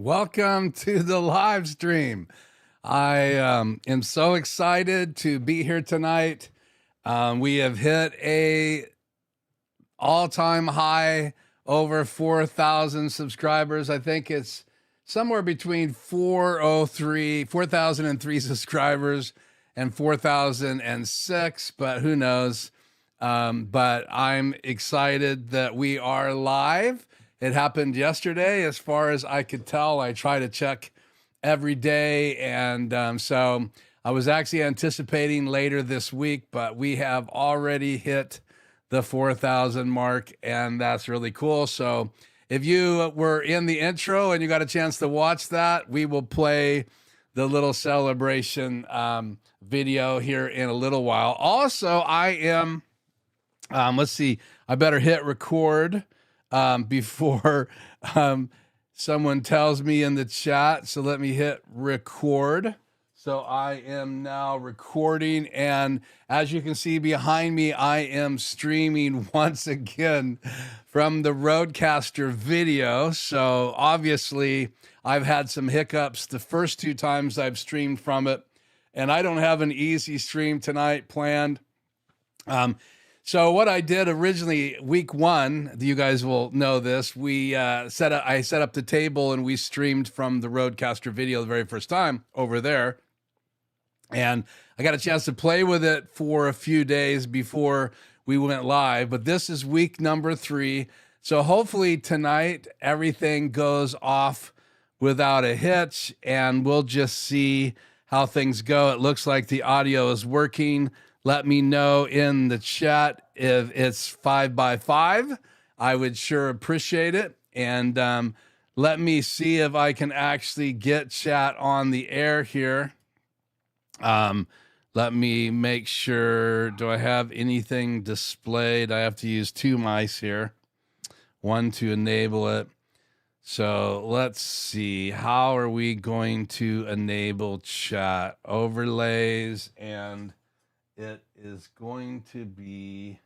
Welcome to the live stream. I am so excited to be here tonight. We have hit a all-time high, over 4,000 subscribers. I think it's somewhere between 4,003 subscribers and 4,006, but who knows? But I'm excited that we are live. It happened yesterday, as far as I could tell. I try to check every day, and so I was actually anticipating later this week, but we have already hit the 4,000 mark, and that's really cool. So if you were in the intro and you got a chance to watch that, we will play the little celebration video here in a little while. Also, I am, let's see, I better hit record before someone tells me in the chat. So let me hit record. So I am now recording, and as you can see behind me, I am streaming once again from the Roadcaster video. So obviously I've had some hiccups the first two times I've streamed from it, and I don't have an easy stream tonight planned. So what I did originally, week one, you guys will know this, I set up the table and we streamed from the Roadcaster video the very first time over there. And I got a chance to play with it for a few days before we went live. But this is week number 3. So hopefully tonight everything goes off without a hitch, and we'll just see how things go. It looks like the audio is working. Let me know in the chat if it's 5x5. I would sure appreciate it. And let me see if I can actually get chat on the air here. Let me make sure. Do I have anything displayed? I have to use 2 mice here. One to enable it. So let's see. How are we going to enable chat? Overlays, and it is going to be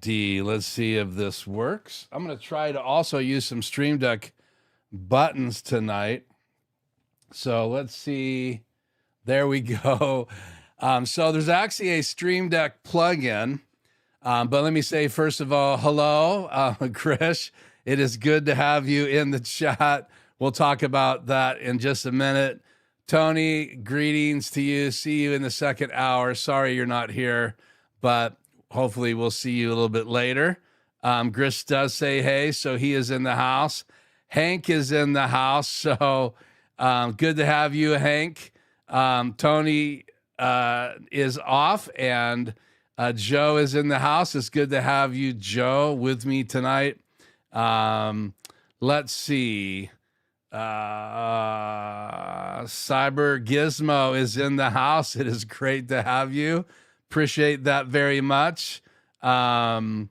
D. Let's see if this works. I'm going to try to also use some Stream Deck buttons tonight. So let's see. There we go. So there's actually a Stream Deck plugin. But let me say, first of all, hello, Krish. It is good to have you in the chat. We'll talk about that in just a minute. Tony, greetings to you. See you in the second hour. Sorry you're not here, but hopefully we'll see you a little bit later. Grish does say hey, so he is in the house. Hank is in the house, so good to have you, Hank. Tony is off, and Joe is in the house. It's good to have you, Joe, with me tonight. Let's see. Cyber Gizmo is in the house. It is great to have you. Appreciate that very much. I'm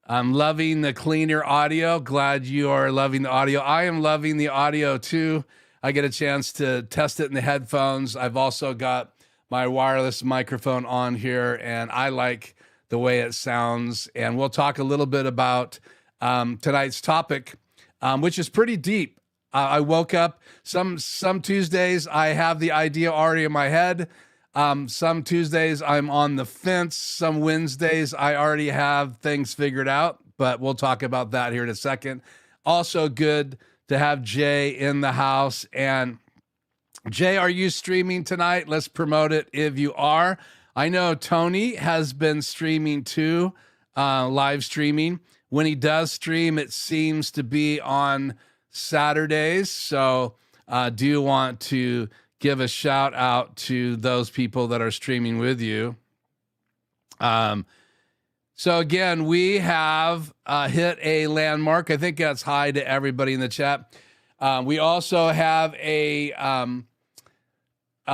loving the cleaner audio. Glad you are loving the audio. I am loving the audio too. I get a chance to test it in the headphones. I've also got my wireless microphone on here, and I like the way it sounds. And we'll talk a little bit about tonight's topic, which is pretty deep. I woke up, some Tuesdays I have the idea already in my head. Some Tuesdays I'm on the fence. Some Wednesdays I already have things figured out, but we'll talk about that here in a second. Also good to have Jay in the house. And Jay, are you streaming tonight? Let's promote it if you are. I know Tony has been streaming too, live streaming. When he does stream, it seems to be on Saturdays. So do want to give a shout out to those people that are streaming with you. So again, we have hit a landmark. I think that's hi to everybody in the chat. We also have a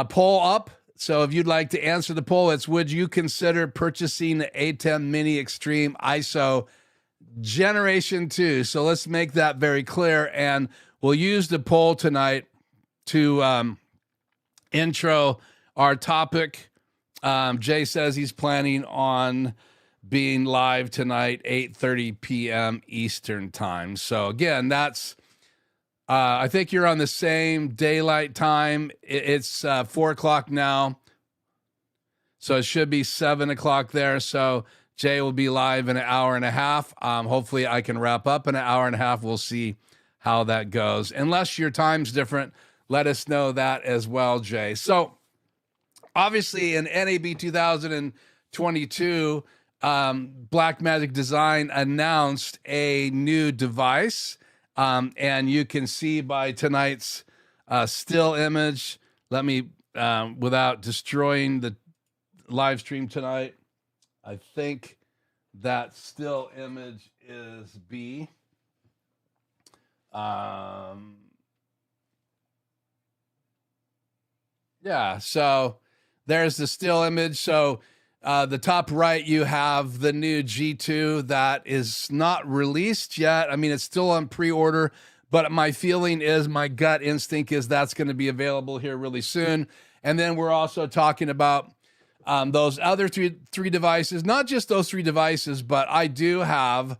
poll up. So if you'd like to answer the poll, it's would you consider purchasing the ATEM Mini Extreme ISO Generation 2? So let's make that very clear. And we'll use the poll tonight to intro our topic. Jay says he's planning on being live tonight, 8:30 p.m. Eastern time. So again, that's I think you're on the same daylight time. It's 4 o'clock now, so it should be 7 o'clock there. So Jay will be live in an hour and a half. Hopefully I can wrap up in an hour and a half. We'll see how that goes. Unless your time's different, let us know that as well, Jay. So obviously in NAB 2022, Blackmagic Design announced a new device. And you can see by tonight's still image, let me, without destroying the live stream tonight, I think that still image is B. Yeah, so there's the still image. So the top right, you have the new G2 that is not released yet. I mean, it's still on pre-order, but my feeling is, my gut instinct is that's going to be available here really soon. And then we're also talking about those other three devices, not just those three devices, but I do have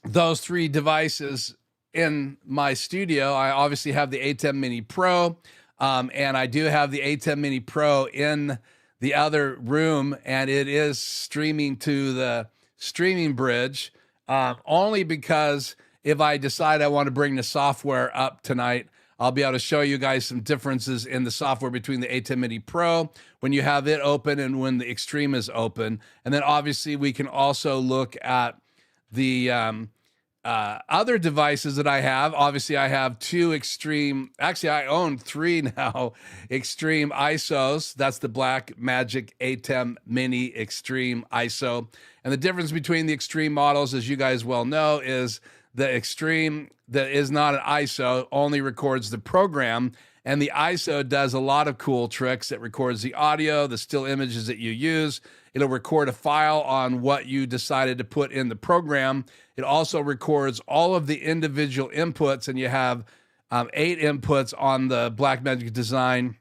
those three devices in my studio. I obviously have the ATEM Mini Pro, and I do have the ATEM Mini Pro in the other room, and it is streaming to the streaming bridge, only because if I decide I want to bring the software up tonight, I'll be able to show you guys some differences in the software between the ATEM Mini Pro when you have it open and when the Extreme is open. And then obviously we can also look at the other devices that I have. Obviously I have two Extreme, actually I own three now, Extreme ISOs. That's the Blackmagic ATEM Mini Extreme ISO. And the difference between the Extreme models, as you guys well know, is the Extreme that is not an ISO only records the program, and the ISO does a lot of cool tricks. It records the audio, the still images that you use. It'll record a file on what you decided to put in the program. It also records all of the individual inputs, and you have 8 inputs on the Blackmagic Design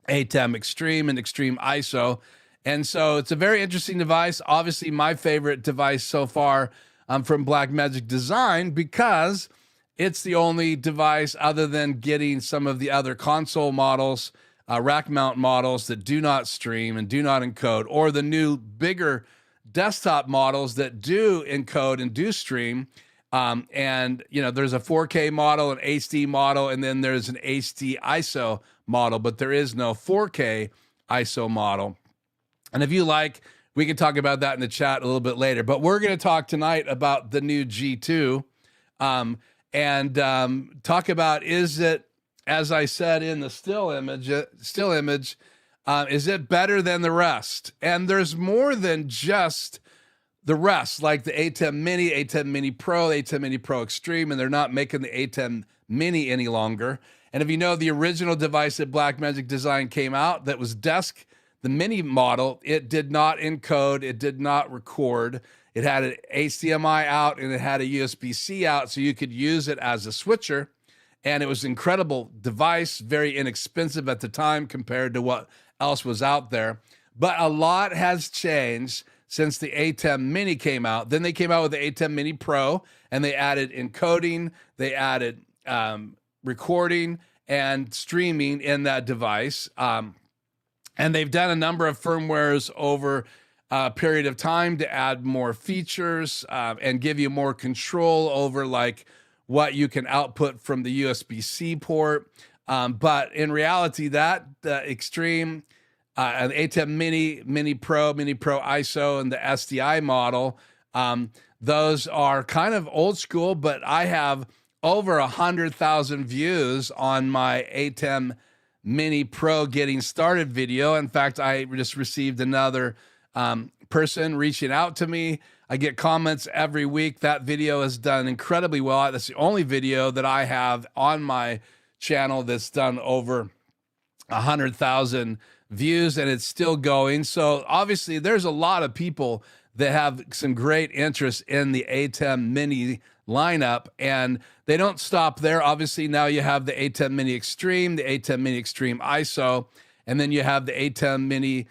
ATEM Extreme and Extreme ISO. And so it's a very interesting device. Obviously, my favorite device so far from Blackmagic Design, because it's the only device other than getting some of the other console models, rack mount models that do not stream and do not encode, or the new bigger desktop models that do encode and do stream. And, you know, there's a 4K model, an HD model, and then there's an HD ISO model, but there is no 4K ISO model. And if you like, we can talk about that in the chat a little bit later. But we're going to talk tonight about the new G2 and talk about, is it, as I said in the still image, is it better than the rest? And there's more than just the rest, like the ATEM Mini, ATEM Mini Pro, ATEM Mini Pro Extreme, and they're not making the ATEM Mini any longer. And if you know, the original device that Blackmagic Design came out that was desk, the Mini model, it did not encode, it did not record. It had an HDMI out and it had a USB-C out, so you could use it as a switcher. And it was an incredible device, very inexpensive at the time compared to what else was out there. But a lot has changed since the ATEM Mini came out. Then they came out with the ATEM Mini Pro, and they added encoding, they added recording and streaming in that device. And they've done a number of firmwares over a period of time to add more features and give you more control over like what you can output from the USB-C port. But in reality, that the Extreme, the ATEM Mini, Mini Pro ISO, and the SDI model, those are kind of old school, but I have over 100,000 views on my ATEM Mini Pro getting started video. In fact, I just received another person reaching out to me. I get comments every week. That video has done incredibly well. That's the only video that I have on my channel that's done over 100,000 views, and it's still going. So obviously there's a lot of people that have some great interest in the ATEM Mini lineup, and they don't stop there. Obviously now you have the ATEM Mini Extreme, the ATEM Mini Extreme ISO, and then you have the ATEM Mini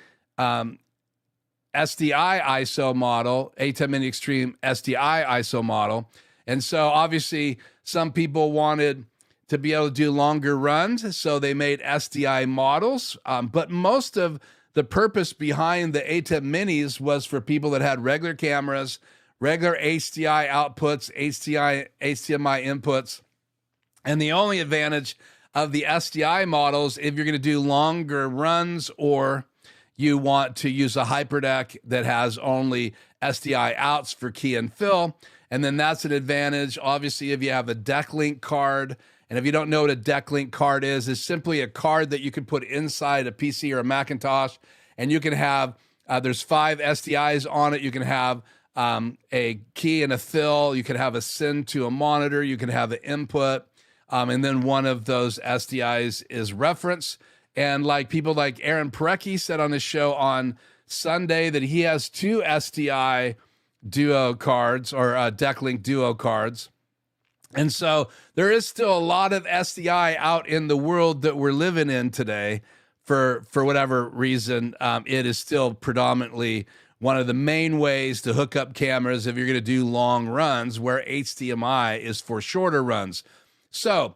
SDI ISO model, ATEM Mini Extreme SDI ISO model. And so obviously some people wanted to be able to do longer runs, so they made SDI models. But most of the purpose behind the ATEM Minis was for people that had regular cameras, regular HDI outputs, HDMI inputs. And the only advantage of the SDI models, if you're going to do longer runs or you want to use a hyperdeck that has only SDI outs for key and fill, and then that's an advantage. Obviously, if you have a deck link card, and if you don't know what a deck link card is, it's simply a card that you can put inside a PC or a Macintosh, and you can have, there's 5 SDIs on it. You can have a key and a fill. You can have a send to a monitor. You can have an input. And then one of those SDIs is reference. And like people like Aaron Parecki said on his show on Sunday that he has 2 SDI Duo cards or deck link Duo cards. And so there is still a lot of SDI out in the world that we're living in today. For whatever reason, it is still predominantly one of the main ways to hook up cameras if you're going to do long runs, where HDMI is for shorter runs. So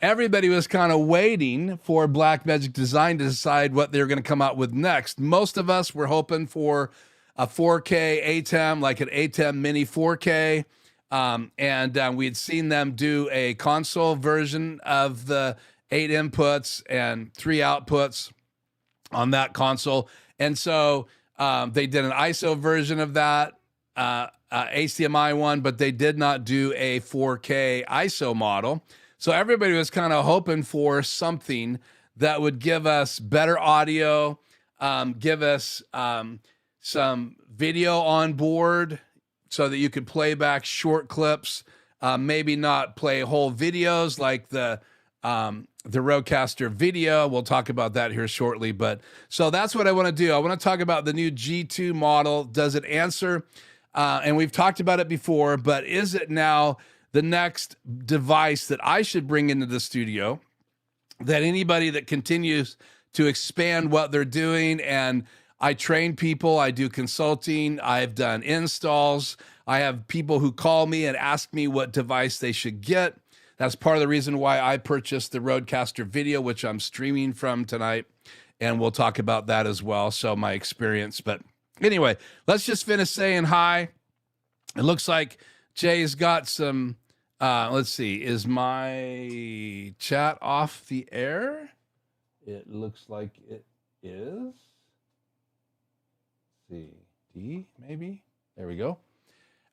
everybody was kind of waiting for Blackmagic Design to decide what they're going to come out with next. Most of us were hoping for a 4K ATEM, like an ATEM Mini 4K. And we had seen them do a console version of the 8 inputs and 3 outputs on that console. And so they did an ISO version of that, HDMI one, but they did not do a 4K ISO model. So everybody was kind of hoping for something that would give us better audio, give us some video on board so that you could play back short clips, maybe not play whole videos like the Roadcaster video. We'll talk about that here shortly. But so that's what I want to do. I want to talk about the new G2 model. Does it answer? And we've talked about it before, but is it now the next device that I should bring into the studio, that anybody that continues to expand what they're doing? And I train people, I do consulting, I've done installs. I have people who call me and ask me what device they should get. That's part of the reason why I purchased the Roadcaster video, which I'm streaming from tonight. And we'll talk about that as well. So my experience. But anyway, let's just finish saying hi. It looks like Jay's got some, let's see, is my chat off the air? It looks like it is. Let's see, D maybe? There we go.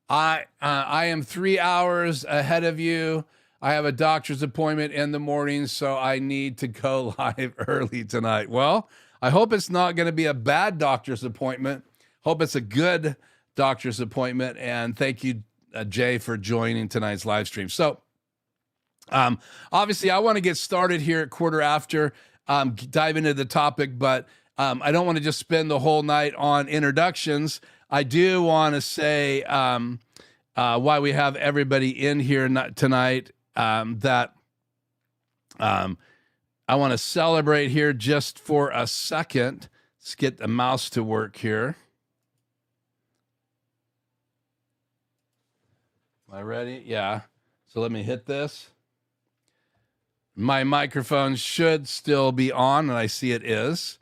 I am 3 hours ahead of you. I have a doctor's appointment in the morning, so I need to go live early tonight. Well, I hope it's not going to be a bad doctor's appointment. Hope it's a good doctor's appointment. And thank you, Jay, for joining tonight's live stream. So obviously, I want to get started here at quarter after, dive into the topic, but I don't want to just spend the whole night on introductions. I do want to say why we have everybody in here tonight, that I want to celebrate here just for a second. Let's get the mouse to work here. Am I ready? Yeah. So let me hit this. My microphone should still be on, and I see it is.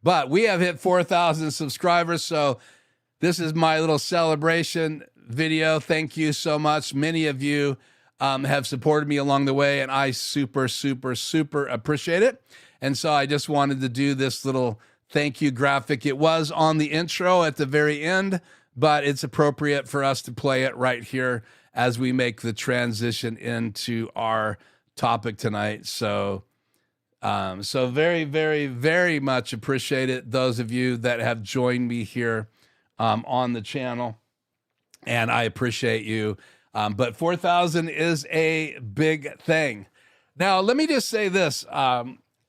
But we have hit 4,000 subscribers, so this is my little celebration video. Thank you so much. Many of you have supported me along the way, and I super, super, super appreciate it. And so I just wanted to do this little thank you graphic. It was on the intro at the very end, but it's appropriate for us to play it right here as we make the transition into our topic tonight. So very, very, very much appreciate it, those of you that have joined me here on the channel, and I appreciate you. But 4,000 is a big thing. Now, let me just say this,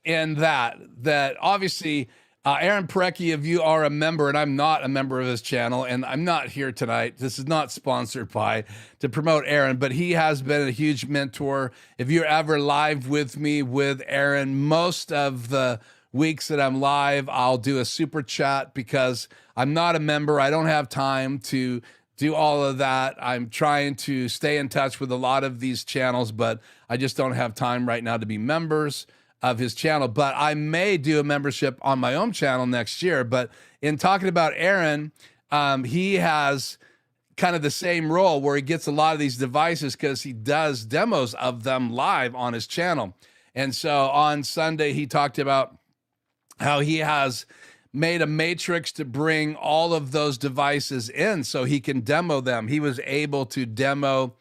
in that obviously, Aaron Parecki, if you are a member, and I'm not a member of his channel, and I'm not here tonight, this is not sponsored by to promote Aaron, but he has been a huge mentor. If you're ever live with me with Aaron, most of the weeks that I'm live, I'll do a super chat because I'm not a member. I don't have time to do all of that. I'm trying to stay in touch with a lot of these channels, but I just don't have time right now to be members of his channel. But I may do a membership on my own channel next year. But in talking about Aaron, he has kind of the same role where he gets a lot of these devices because he does demos of them live on his channel. And so on Sunday, he talked about how he has made a matrix to bring all of those devices in so he can demo them. He was able to demo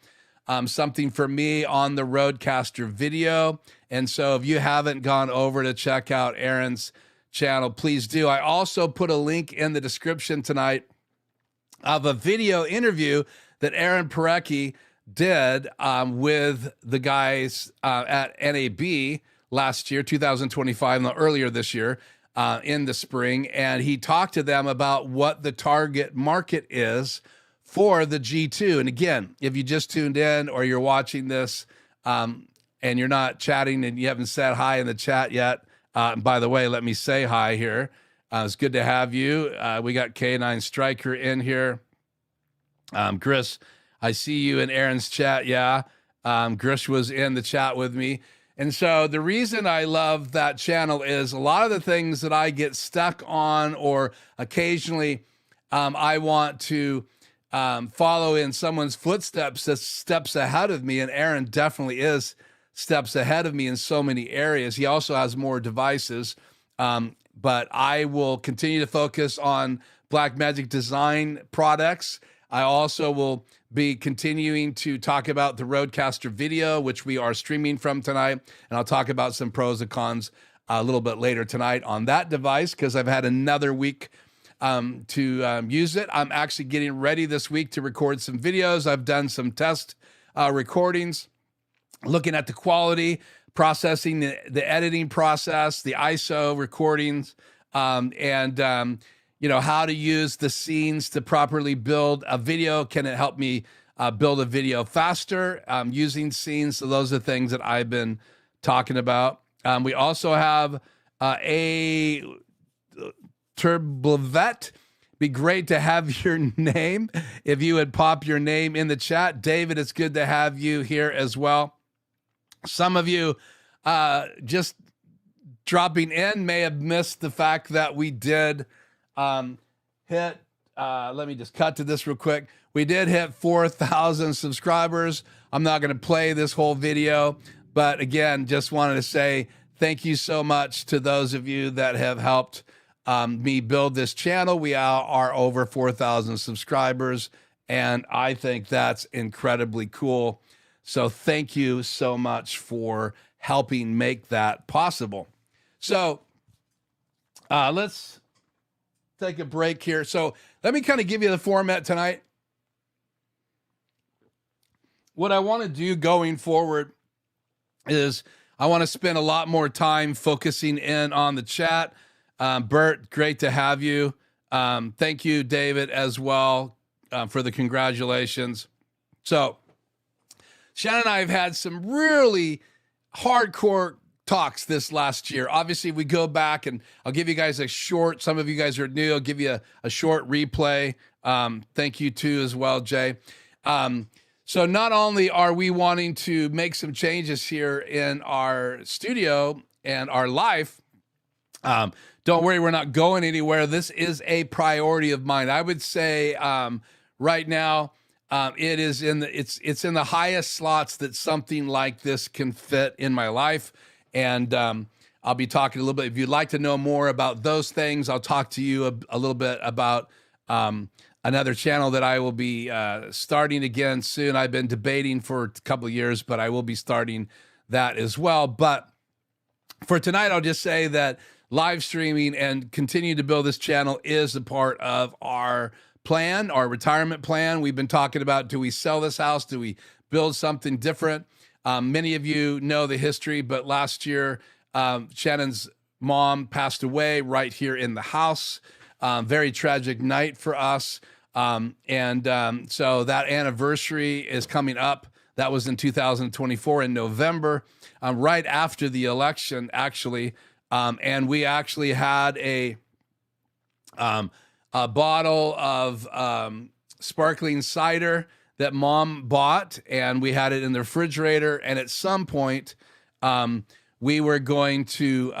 something for me on the Roadcaster video. And so if you haven't gone over to check out Aaron's channel, please do. I also put a link in the description tonight of a video interview that Aaron Parecki did with the guys at NAB last year, 2025, no, earlier this year, in the spring. And he talked to them about what the target market is for the G2. And again, if you just tuned in or you're watching this and you're not chatting and you haven't said hi in the chat yet, by the way, let me say hi here. It's good to have you. We got K9 Striker in here. Chris, I see you in Aaron's chat. Yeah. Grish was in the chat with me. And so the reason I love that channel is a lot of the things that I get stuck on, or occasionally I want to follow in someone's footsteps that's steps ahead of me. And Aaron definitely is steps ahead of me in so many areas. He also has more devices. But I will continue to focus on Blackmagic design products. I also will be continuing to talk about the Rodecaster video, which we are streaming from tonight. And I'll talk about some pros and cons a little bit later tonight on that device because I've had another week to use it. I'm actually getting ready this week to record some videos. I've done some test recordings, looking at the quality, processing the editing process, the ISO recordings, and you know, how to use the scenes to properly build a video. Can it help me build a video faster using scenes? So those are things that I've been talking about. We also have a Turbovet. Be great to have your name if you would pop your name in the chat. David, it's good to have you here as well. Some of you just dropping in may have missed the fact that we did hit, let me just cut to this real quick. We did hit 4,000 subscribers. I'm not going to play this whole video, but again, just wanted to say thank you so much to those of you that have helped me build this channel. We are over 4,000 subscribers, and I think that's incredibly cool. So thank you so much for helping make that possible. So let's take a break here. So let me kind of give you the format tonight. What I want to do going forward is I want to spend a lot more time focusing in on the chat. Bert, great to have you. Thank you, David, as well, for the congratulations. So Shannon and I have had some really hardcore talks this last year. Obviously, we go back and I'll give you guys a short, some of you guys are new, I'll give you a short replay. Thank you too as well, Jay. So not only are we wanting to make some changes here in our studio and our life, don't worry, we're not going anywhere. This is a priority of mine. I would say right now, it is it's in the highest slots that something like this can fit in my life. And I'll be talking a little bit. If you'd like to know more about those things, I'll talk to you a little bit about another channel that I will be starting again soon. I've been debating for a couple of years, but I will be starting that as well. But for tonight, I'll just say that live streaming and continue to build this channel is a part of our plan, our retirement plan. We've been talking about, do we sell this house? Do we build something different? Many of you know the history, but last year, Shannon's mom passed away right here in the house. Very tragic night for us. So that anniversary is coming up. That was in 2024 in November, right after the election, actually. And we actually had a bottle of sparkling cider that Mom bought, and we had it in the refrigerator. And at some point, we were going to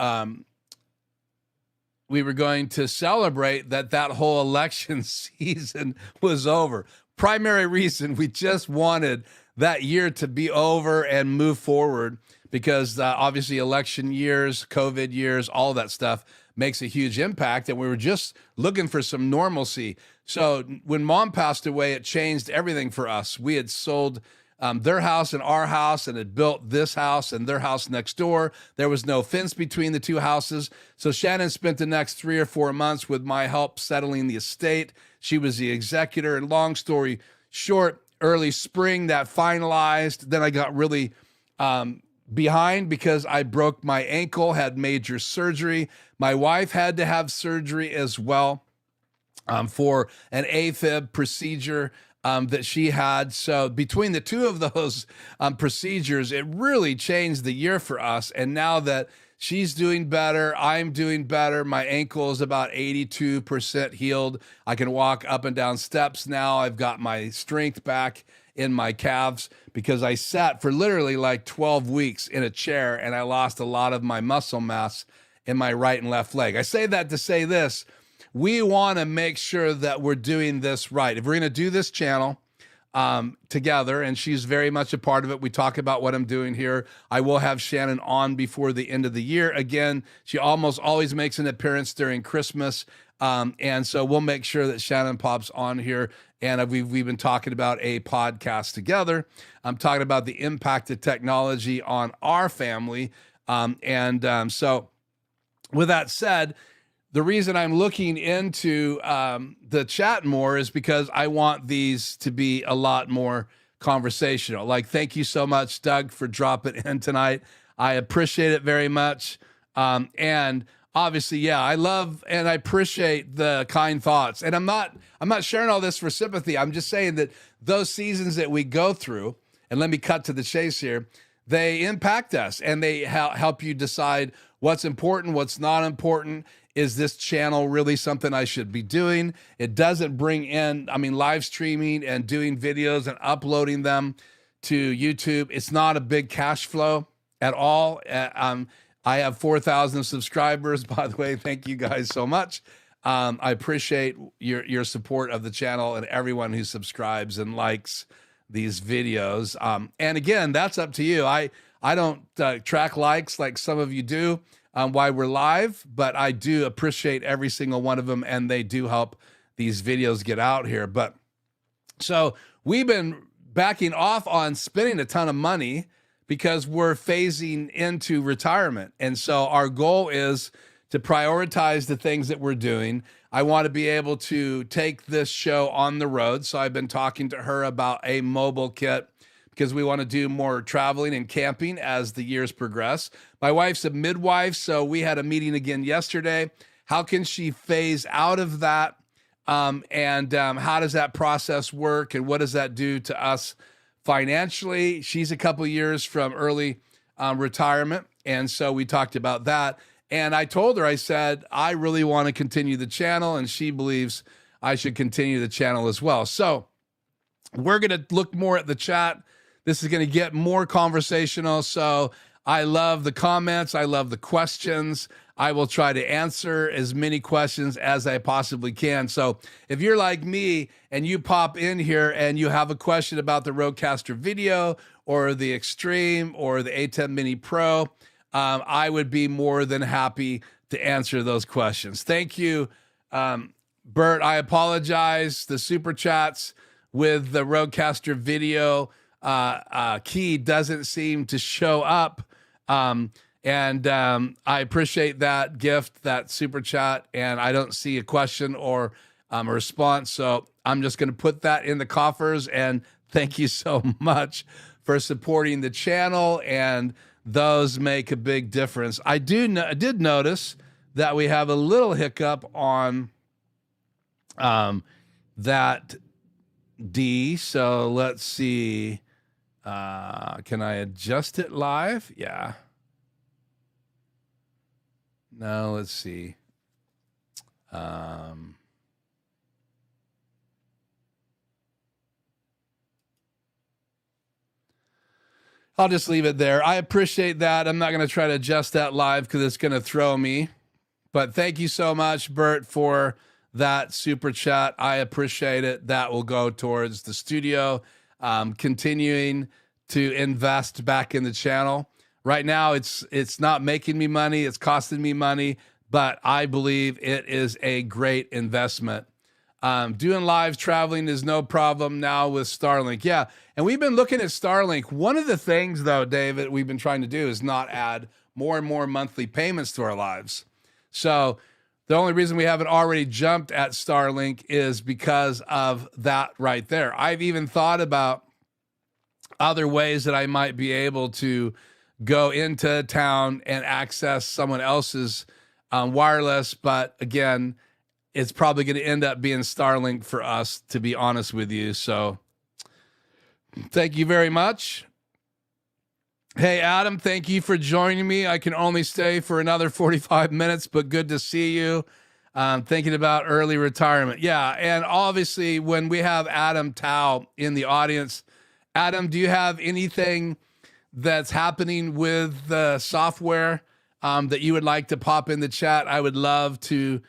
celebrate that whole election season was over. Primary reason, we just wanted that year to be over and move forward, because obviously election years, COVID years, all that stuff makes a huge impact, and we were just looking for some normalcy. So when Mom passed away, it changed everything for us. We had sold their house and our house, and had built this house and their house next door. There was no fence between the two houses. So Shannon spent the next 3 or 4 months with my help settling the estate. She was the executor, and long story short, early spring that finalized. Then I got really behind because I broke my ankle, had major surgery. My wife had to have surgery as well for an AFib procedure that she had. So between the two of those procedures, it really changed the year for us. And now that she's doing better, I'm doing better. My ankle is about 82% healed. I can walk up and down steps now. I've got my strength back in my calves, because I sat for literally like 12 weeks in a chair, and I lost a lot of my muscle mass in my right and left leg. I say that to say this: we want to make sure that we're doing this right. If we're going to do this channel together, and she's very much a part of it, we talk about what I'm doing here. I will have Shannon on before the end of the year. Again, she almost always makes an appearance during Christmas. And so we'll make sure that Shannon pops on here. And we've been talking about a podcast together. I'm talking about the impact of technology on our family. So with that said, the reason I'm looking into the chat more is because I want these to be a lot more conversational. Like, thank you so much, Doug, for dropping in tonight. I appreciate it very much. And obviously, yeah, I love and I appreciate the kind thoughts. And I'm not sharing all this for sympathy. I'm just saying that those seasons that we go through, and let me cut to the chase here, they impact us, and they help you decide what's important, what's not important. Is this channel really something I should be doing? It doesn't bring in, live streaming and doing videos and uploading them to YouTube. It's not a big cash flow at all. I have 4,000 subscribers, by the way. Thank you guys so much. I appreciate your support of the channel and everyone who subscribes and likes these videos. And again, that's up to you. I don't track likes like some of you do while we're live, but I do appreciate every single one of them, and they do help these videos get out here. But so we've been backing off on spending a ton of money because we're phasing into retirement. And so our goal is to prioritize the things that we're doing. I want to be able to take this show on the road. So I've been talking to her about a mobile kit, because we want to do more traveling and camping as the years progress. My wife's a midwife, so we had a meeting again yesterday. How can she phase out of that? And how does that process work? And what does that do to us financially? She's a couple years from early retirement. And so we talked about that. And I told her, I said, I really want to continue the channel, and she believes I should continue the channel as well. So we're going to look more at the chat. This is going to get more conversational. So I love the comments. I love the questions. I will try to answer as many questions as I possibly can. So if you're like me and you pop in here and you have a question about the Roadcaster video or the Extreme or the ATEM Mini Pro, I would be more than happy to answer those questions. Thank you, Bert. I apologize. The super chats with the Roadcaster video key doesn't seem to show up. And I appreciate that gift, that super chat, and I don't see a question or a response. So I'm just going to put that in the coffers, and thank you so much for supporting the channel, and those make a big difference. I did notice that we have a little hiccup on that D. So let's see. Can I adjust it live? Yeah. No, let's see. I'll just leave it there. I appreciate that. I'm not going to try to adjust that live because it's going to throw me. But thank you so much, Bert, for that super chat. I appreciate it. That will go towards the studio, continuing to invest back in the channel. Right now, it's not making me money. It's costing me money, but I believe it is a great investment. Doing live traveling is no problem now with Starlink. Yeah, and we've been looking at Starlink. One of the things, though, David, we've been trying to do is not add more and more monthly payments to our lives. So the only reason we haven't already jumped at Starlink is because of that right there. I've even thought about other ways that I might be able to go into town and access someone else's wireless. But again, it's probably going to end up being Starlink for us, to be honest with you. So thank you very much. Hey, Adam, thank you for joining me. I can only stay for another 45 minutes, but good to see you. Thinking about early retirement. Yeah, and obviously when we have Adam Tao in the audience, Adam, do you have anything that's happening with the software that you would like to pop in the chat? I would love to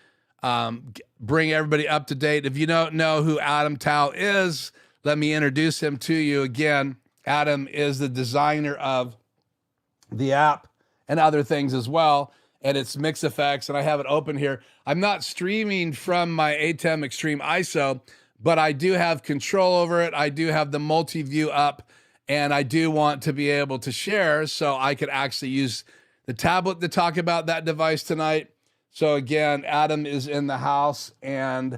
bring everybody up to date. If you don't know who Adam Tao is, let me introduce him to you again. Adam is the designer of the app and other things as well, and it's Mix Effects, and I have it open here. I'm not streaming from my ATEM Extreme ISO, but I do have control over it. I do have the multi-view up, and I do want to be able to share so I could actually use the tablet to talk about that device tonight. So again, Adam is in the house, and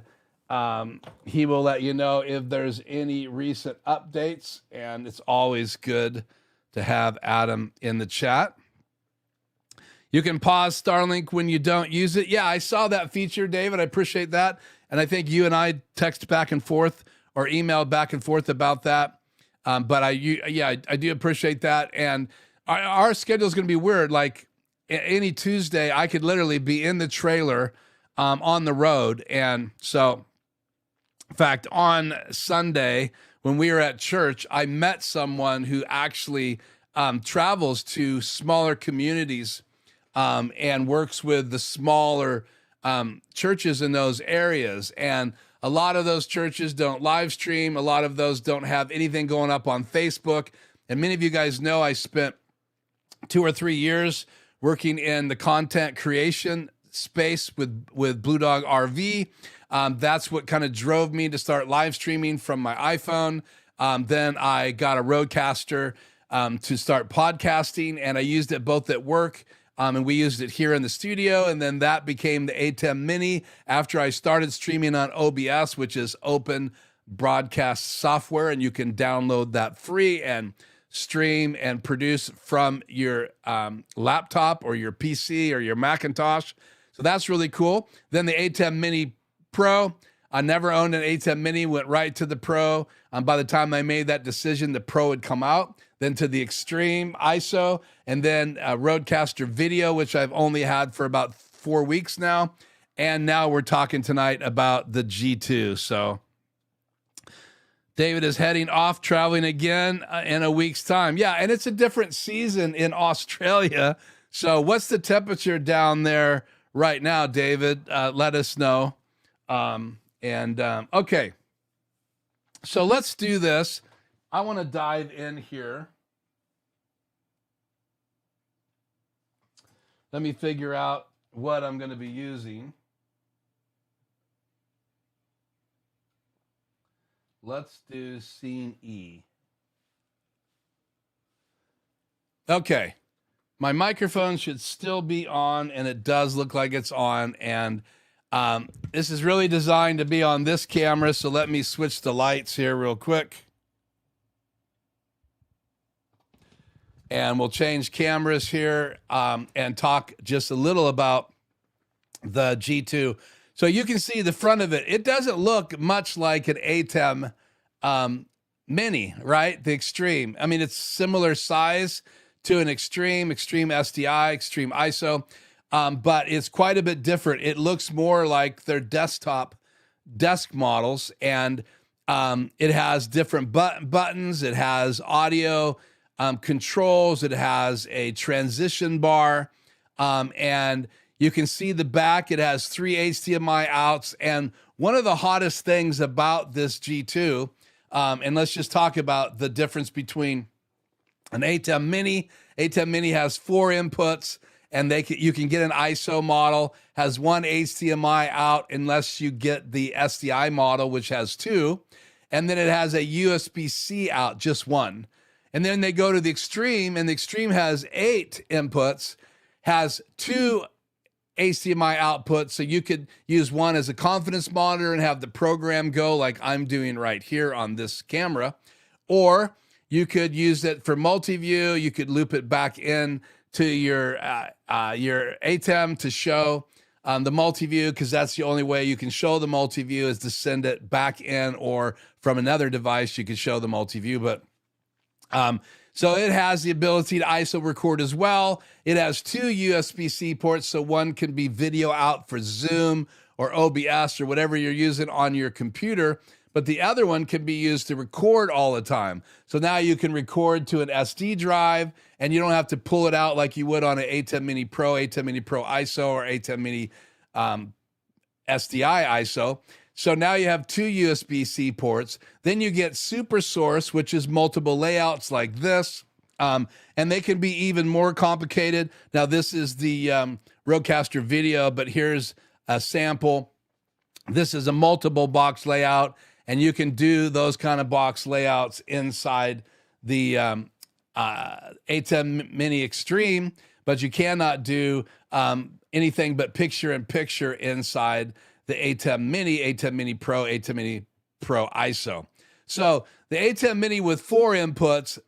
he will let you know if there's any recent updates, and it's always good to have Adam in the chat. You can pause Starlink when you don't use it. Yeah, I saw that feature, David. I appreciate that. And I think you and I text back and forth or emailed back and forth about that. But I do appreciate that. And our schedule is going to be weird. Like any Tuesday, I could literally be in the trailer on the road. And so, in fact, on Sunday, when we were at church, I met someone who actually travels to smaller communities and works with the smaller churches in those areas. And a lot of those churches don't live stream. A lot of those don't have anything going up on Facebook. And many of you guys know I spent 2 or 3 years working in the content creation space with Blue Dog RV. That's what kind of drove me to start live streaming from my iPhone. Then I got a Roadcaster to start podcasting, and I used it both at work and we used it here in the studio. And then that became the ATEM Mini after I started streaming on OBS, which is open broadcast software, and you can download that free and stream and produce from your laptop or your PC or your Macintosh. So that's really cool. Then the ATEM Mini Pro. I never owned an ATEM Mini, went right to the Pro. By the time I made that decision, the Pro had come out. Then to the Extreme ISO, and then Roadcaster Video, which I've only had for about 4 weeks now. And now we're talking tonight about the G2. So David is heading off traveling again in a week's time. Yeah, and it's a different season in Australia. So what's the temperature down there right now, David? Let us know. Okay, so let's do this. I want to dive in here. Let me figure out what I'm going to be using. Let's do scene E. Okay. My microphone should still be on, and it does look like it's on. And this is really designed to be on this camera, so let me switch the lights here real quick. And we'll change cameras here and talk just a little about the G2. So you can see the front of it. It doesn't look much like an ATEM Mini, right? The Extreme. I mean, it's similar size to an Extreme SDI, Extreme ISO. but it's quite a bit different. It looks more like their desktop desk models, and it has different buttons. It has audio controls. It has a transition bar, and you can see the back. It has 3 HDMI outs, and one of the hottest things about this G2, and let's just talk about the difference between an ATEM Mini. ATEM Mini has 4 inputs, and you can get an ISO model, has 1 HDMI out unless you get the SDI model, which has 2. And then it has a USB-C out, just 1. And then they go to the Extreme, and the Extreme has 8 inputs, has 2 HDMI outputs, so you could use one as a confidence monitor and have the program go like I'm doing right here on this camera, or you could use it for multi-view. You could loop it back in to your ATEM to show the multi-view, because that's the only way you can show the multi-view is to send it back in, or from another device you can show the multi-view. But so it has the ability to ISO record as well. It has 2 USB-C ports, so one can be video out for Zoom or OBS or whatever you're using on your computer, but the other one can be used to record all the time. So now you can record to an SD drive, and you don't have to pull it out like you would on an ATEM Mini Pro, ATEM Mini Pro ISO, or ATEM Mini SDI ISO. So now you have 2 USB-C ports. Then you get Super Source, which is multiple layouts like this. And they can be even more complicated. Now, this is the Roadcaster video, but here's a sample. This is a multiple box layout, and you can do those kind of box layouts inside the ATEM Mini Extreme, but you cannot do anything but picture-in-picture inside the ATEM Mini, ATEM Mini Pro, ATEM Mini Pro ISO. So the ATEM Mini with 4 inputs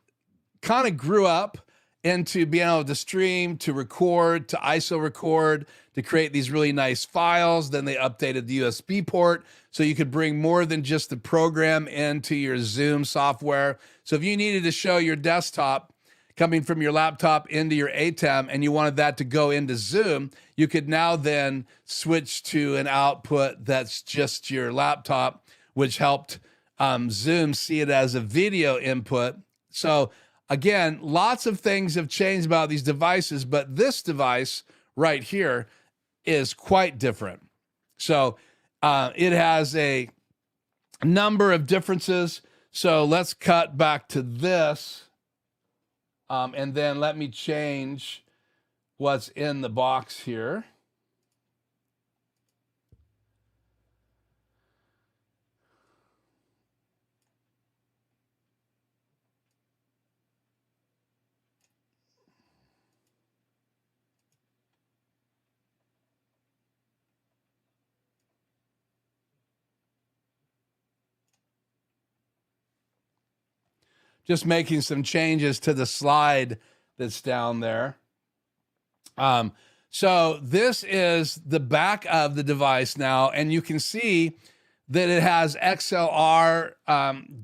kind of grew up into being able to stream, to record, to ISO record, to create these really nice files. Then they updated the USB port so you could bring more than just the program into your Zoom software. So if you needed to show your desktop coming from your laptop into your ATEM and you wanted that to go into Zoom, you could now then switch to an output that's just your laptop, which helped Zoom see it as a video input. So again, lots of things have changed about these devices, but this device right here is quite different. So it has a number of differences. So let's cut back to this. And then let me change what's in the box here. Just making some changes to the slide that's down there. So this is the back of the device now, and you can see that it has XLR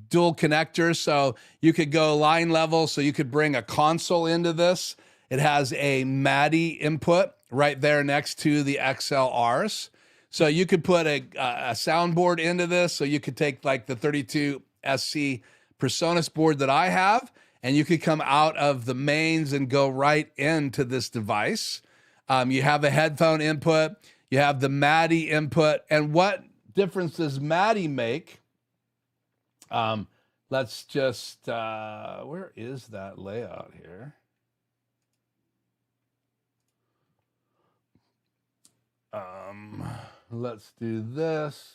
dual connectors, so you could go line level, so you could bring a console into this. It has a MADI input right there next to the XLRs. So you could put a soundboard into this, so you could take like the 32SC PreSonus board that I have, and you could come out of the mains and go right into this device. You have a headphone input, you have the MADI input, and what difference does MADI make? Let's just, where is that layout here? Let's do this.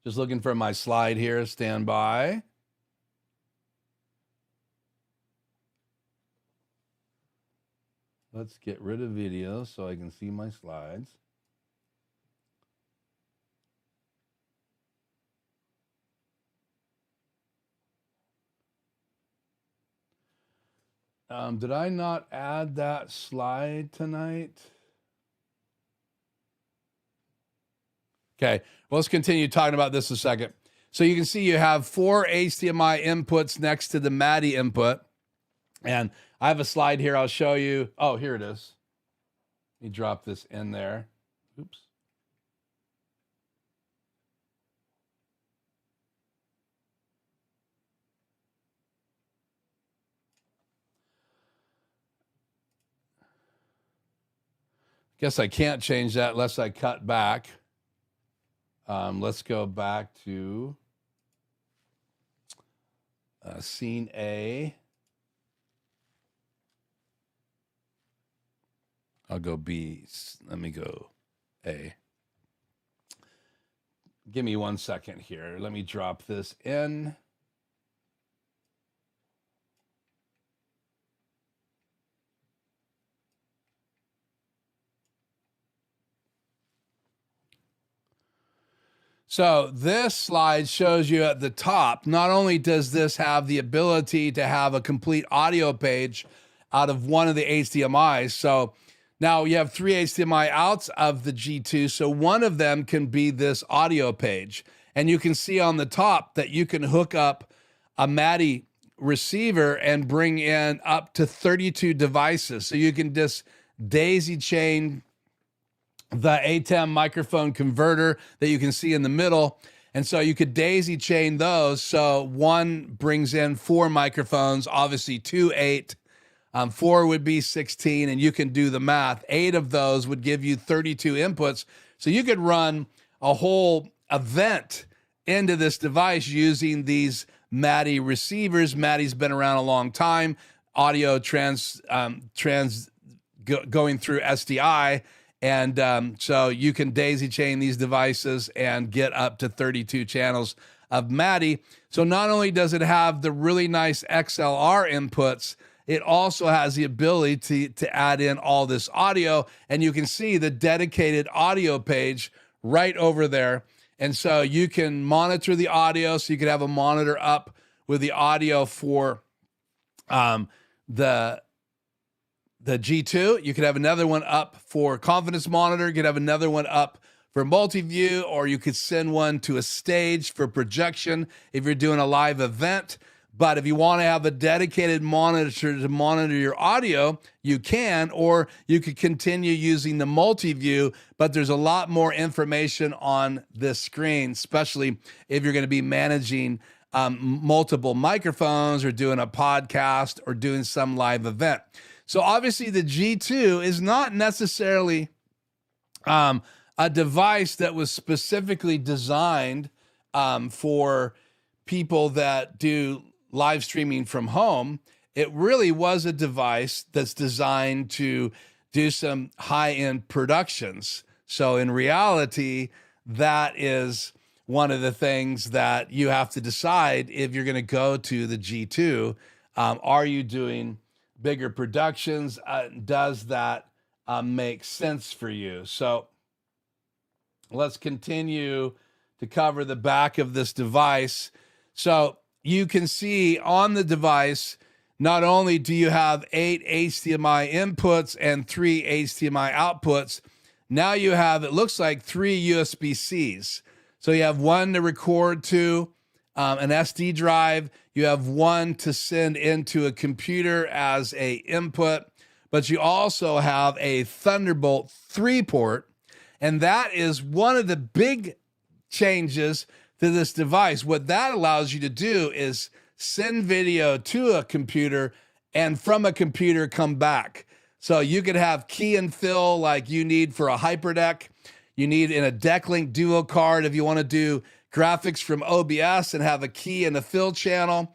Just looking for my slide here, stand by. Let's get rid of video so I can see my slides. Did I not add that slide tonight? Okay, well, let's continue talking about this a second. So you can see you have 4 HDMI inputs next to the MADI input. And I have a slide here I'll show you. Oh, here it is. Let me drop this in there. Oops. Guess I can't change that unless I cut back. Let's go back to scene A. I'll go B. Let me go A. Give me 1 second here. Let me drop this in. So this slide shows you at the top, not only does this have the ability to have a complete audio page out of one of the HDMIs. So now you have 3 HDMI outs of the G2. So one of them can be this audio page. And you can see on the top that you can hook up a MADI receiver and bring in up to 32 devices. So you can just daisy chain the ATEM microphone converter that you can see in the middle. And so you could daisy chain those. So one brings in 4 microphones, obviously 2, 8. 4 would be 16, and you can do the math. 8 of those would give you 32 inputs. So you could run a whole event into this device using these MADI receivers. MADI's been around a long time. Audio going through SDI. And so you can daisy chain these devices and get up to 32 channels of MADI. So not only does it have the really nice XLR inputs, it also has the ability to add in all this audio. And you can see the dedicated audio page right over there. And so you can monitor the audio. So you could have a monitor up with the audio for the G2. You could have another one up for confidence monitor. You could have another one up for multi-view, or you could send one to a stage for projection if you're doing a live event. But if you want to have a dedicated monitor to monitor your audio, you can, or you could continue using the multi-view, but there's a lot more information on this screen, especially if you're going to be managing multiple microphones or doing a podcast or doing some live event. So obviously the G2 is not necessarily a device that was specifically designed for people that do live streaming from home. It really was a device that's designed to do some high-end productions. So in reality, that is one of the things that you have to decide if you're going to go to the G2. Are you doing bigger productions? Does that make sense for you? So let's continue to cover the back of this device. So you can see on the device, not only do you have 8 HDMI inputs and 3 HDMI outputs, now you have, it looks like 3 USB-Cs. So you have one to record to, an SD drive. You have one to send into a computer as a input, but you also have a Thunderbolt 3 port. And that is one of the big changes to this device. What that allows you to do is send video to a computer and from a computer come back. So you could have key and fill like you need for a hyperdeck. You need in a DeckLink Duo card if you want to do graphics from OBS and have a key and a fill channel.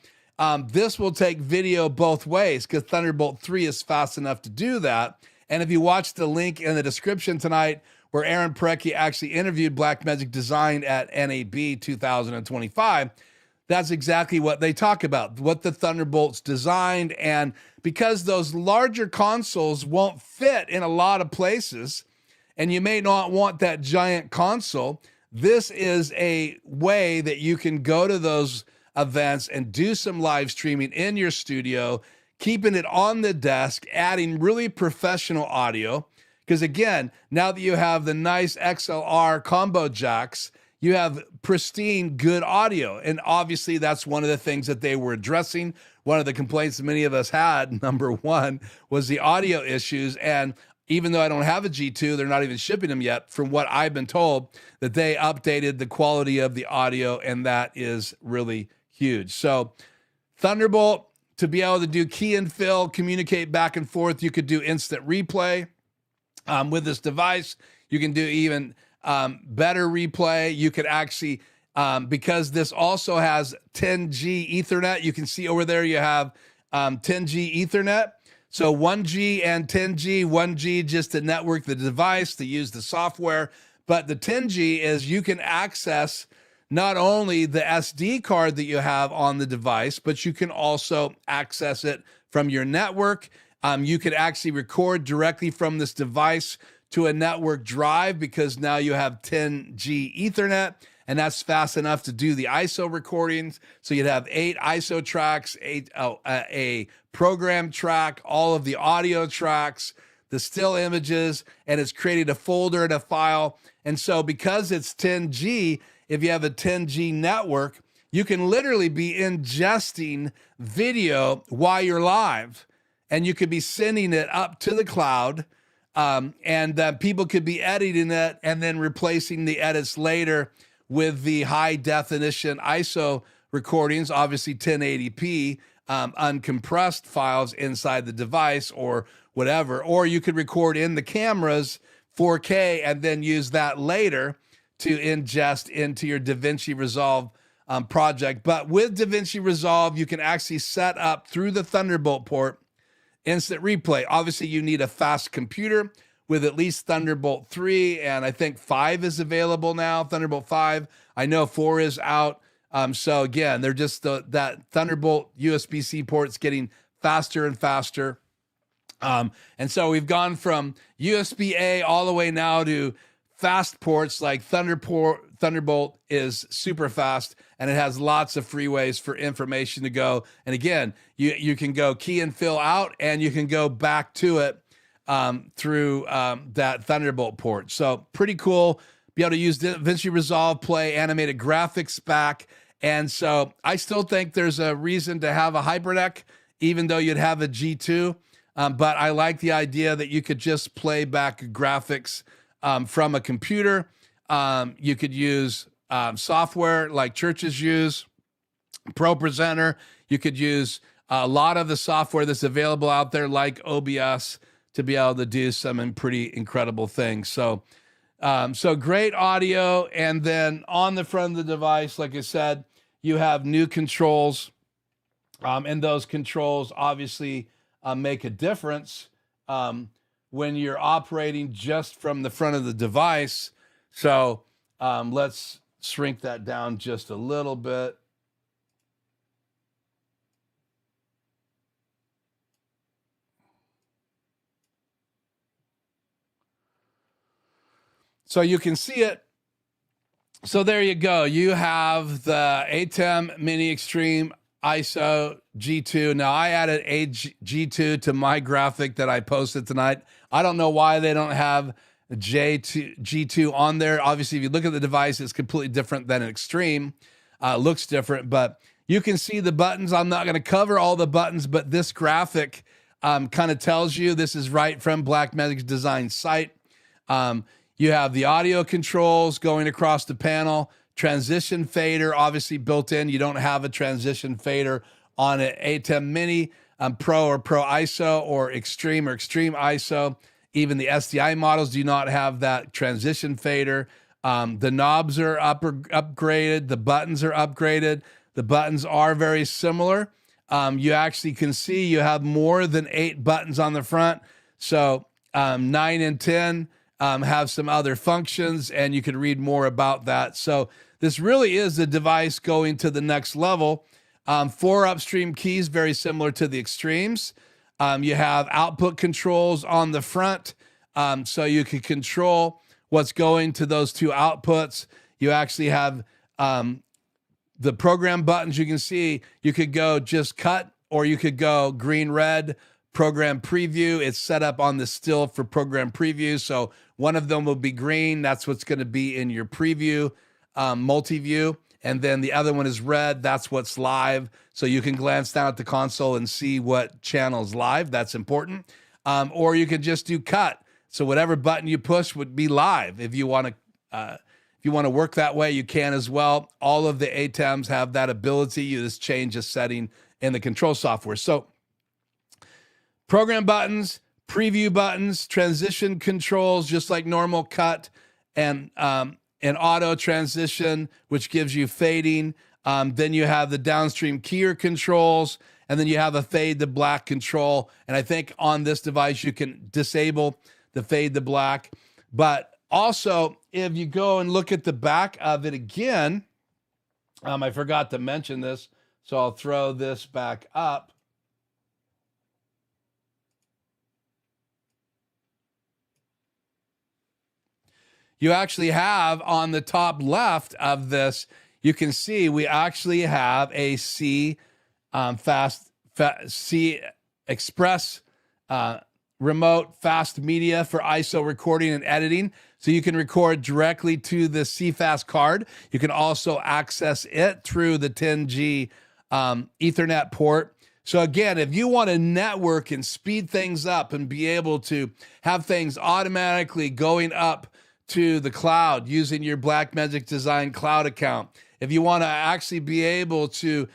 This will take video both ways because Thunderbolt 3 is fast enough to do that. And if you watch the link in the description tonight, where Aaron Parecki actually interviewed Blackmagic Design at NAB 2025, that's exactly what they talk about, what the Thunderbolt's designed. And because those larger consoles won't fit in a lot of places, and you may not want that giant console, this is a way that you can go to those events and do some live streaming in your studio, keeping it on the desk, adding really professional audio. Because again, now that you have the nice XLR combo jacks, you have pristine, good audio. And obviously that's one of the things that they were addressing. One of the complaints that many of us had, number one, was the audio issues. And even though I don't have a G2, they're not even shipping them yet. From what I've been told, that they updated the quality of the audio, and that is really huge. So Thunderbolt, to be able to do key and fill, communicate back and forth. You could do instant replay with this device. You can do even better replay. You could actually, because this also has 10G Ethernet, you can see over there you have 10G Ethernet. So 1G and 10G, 1G just to network the device, to use the software. But the 10G is you can access not only the SD card that you have on the device, but you can also access it from your network. You could actually record directly from this device to a network drive, because now you have 10G Ethernet, and that's fast enough to do the ISO recordings. So you'd have 8 ISO tracks, a program track, all of the audio tracks, the still images, and it's created a folder and a file. And so because it's 10G, if you have a 10G network, you can literally be ingesting video while you're live, and you could be sending it up to the cloud, and people could be editing it and then replacing the edits later with the high definition ISO recordings, obviously 1080p, uncompressed files inside the device or whatever. Or you could record in the cameras 4K and then use that later to ingest into your DaVinci Resolve project. But with DaVinci Resolve, you can actually set up through the Thunderbolt port instant replay. Obviously, you need a fast computer with at least Thunderbolt 3, and I think 5 is available now, Thunderbolt 5. I know 4 is out. So again, they're just that Thunderbolt USB-C port's getting faster and faster. And so we've gone from USB-A all the way now to fast ports like Thunderbolt is super fast, and it has lots of freeways for information to go. And again, you can go key and fill out, and you can go back to it through that Thunderbolt port. So pretty cool. Be able to use DaVinci Resolve, play animated graphics back. And so I still think there's a reason to have a HyperDeck, even though you'd have a G2. But I like the idea that you could just play back graphics from a computer. You could use software like churches use, ProPresenter. You could use a lot of the software that's available out there like OBS to be able to do some pretty incredible things. So great audio. And then on the front of the device, like I said, you have new controls. And those controls obviously make a difference when you're operating just from the front of the device. So let's shrink that down just a little bit. So you can see it. So there you go. You have the ATEM Mini Extreme ISO G2. Now I added a G2 to my graphic that I posted tonight. I don't know why they don't have G2 on there. Obviously, if you look at the device, it's completely different than an Extreme. Looks different, but you can see the buttons. I'm not going to cover all the buttons, but this graphic kind of tells you this is right from Blackmagic's design site. You have the audio controls going across the panel, transition fader, obviously built in. You don't have a transition fader on an ATEM Mini Pro or Pro ISO or Extreme ISO. Even the SDI models do not have that transition fader. The knobs are upgraded. The buttons are upgraded. The buttons are very similar. You actually can see you have more than 8 buttons on the front. So 9 and 10 have some other functions, and you can read more about that. So this really is a device going to the next level. 4 upstream keys, very similar to the Extremes. You have output controls on the front, so you can control what's going to those 2 outputs. You actually have the program buttons. You can see you could go just cut, or you could go green, red, program preview. It's set up on the still for program preview. So one of them will be green. That's what's going to be in your preview. multi-view, and then the other one is red. That's what's live. So you can glance down at the console and see what channel is live. That's important. Or you could just do cut. So whatever button you push would be live. If you want to work that way, you can as well. All of the ATEMs have that ability. You just change a setting in the control software. So program buttons, preview buttons, transition controls, just like normal cut, and an auto transition, which gives you fading. Then you have the downstream keyer controls, and then you have a fade to black control. And I think on this device, you can disable the fade to black. But also, if you go and look at the back of it again, I forgot to mention this, so I'll throw this back up. You actually have on the top left of this, you can see we actually have a C Express remote fast media for ISO recording and editing. So you can record directly to the CFast card. You can also access it through the 10G Ethernet port. So again, if you want to network and speed things up and be able to have things automatically going up to the cloud using your Blackmagic Design cloud account, if you want to actually be able to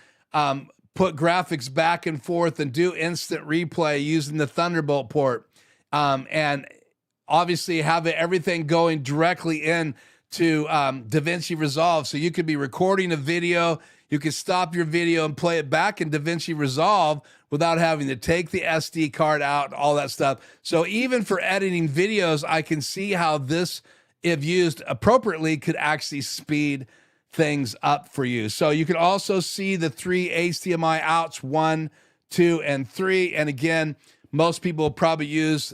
put graphics back and forth and do instant replay using the Thunderbolt port, and obviously have everything going directly in to DaVinci Resolve. So you could be recording a video, you could stop your video and play it back in DaVinci Resolve without having to take the SD card out, all that stuff. So even for editing videos, I can see how this, if used appropriately, could actually speed things up for you. So you can also see the 3 HDMI outs, 1, 2, and 3. And again, most people probably use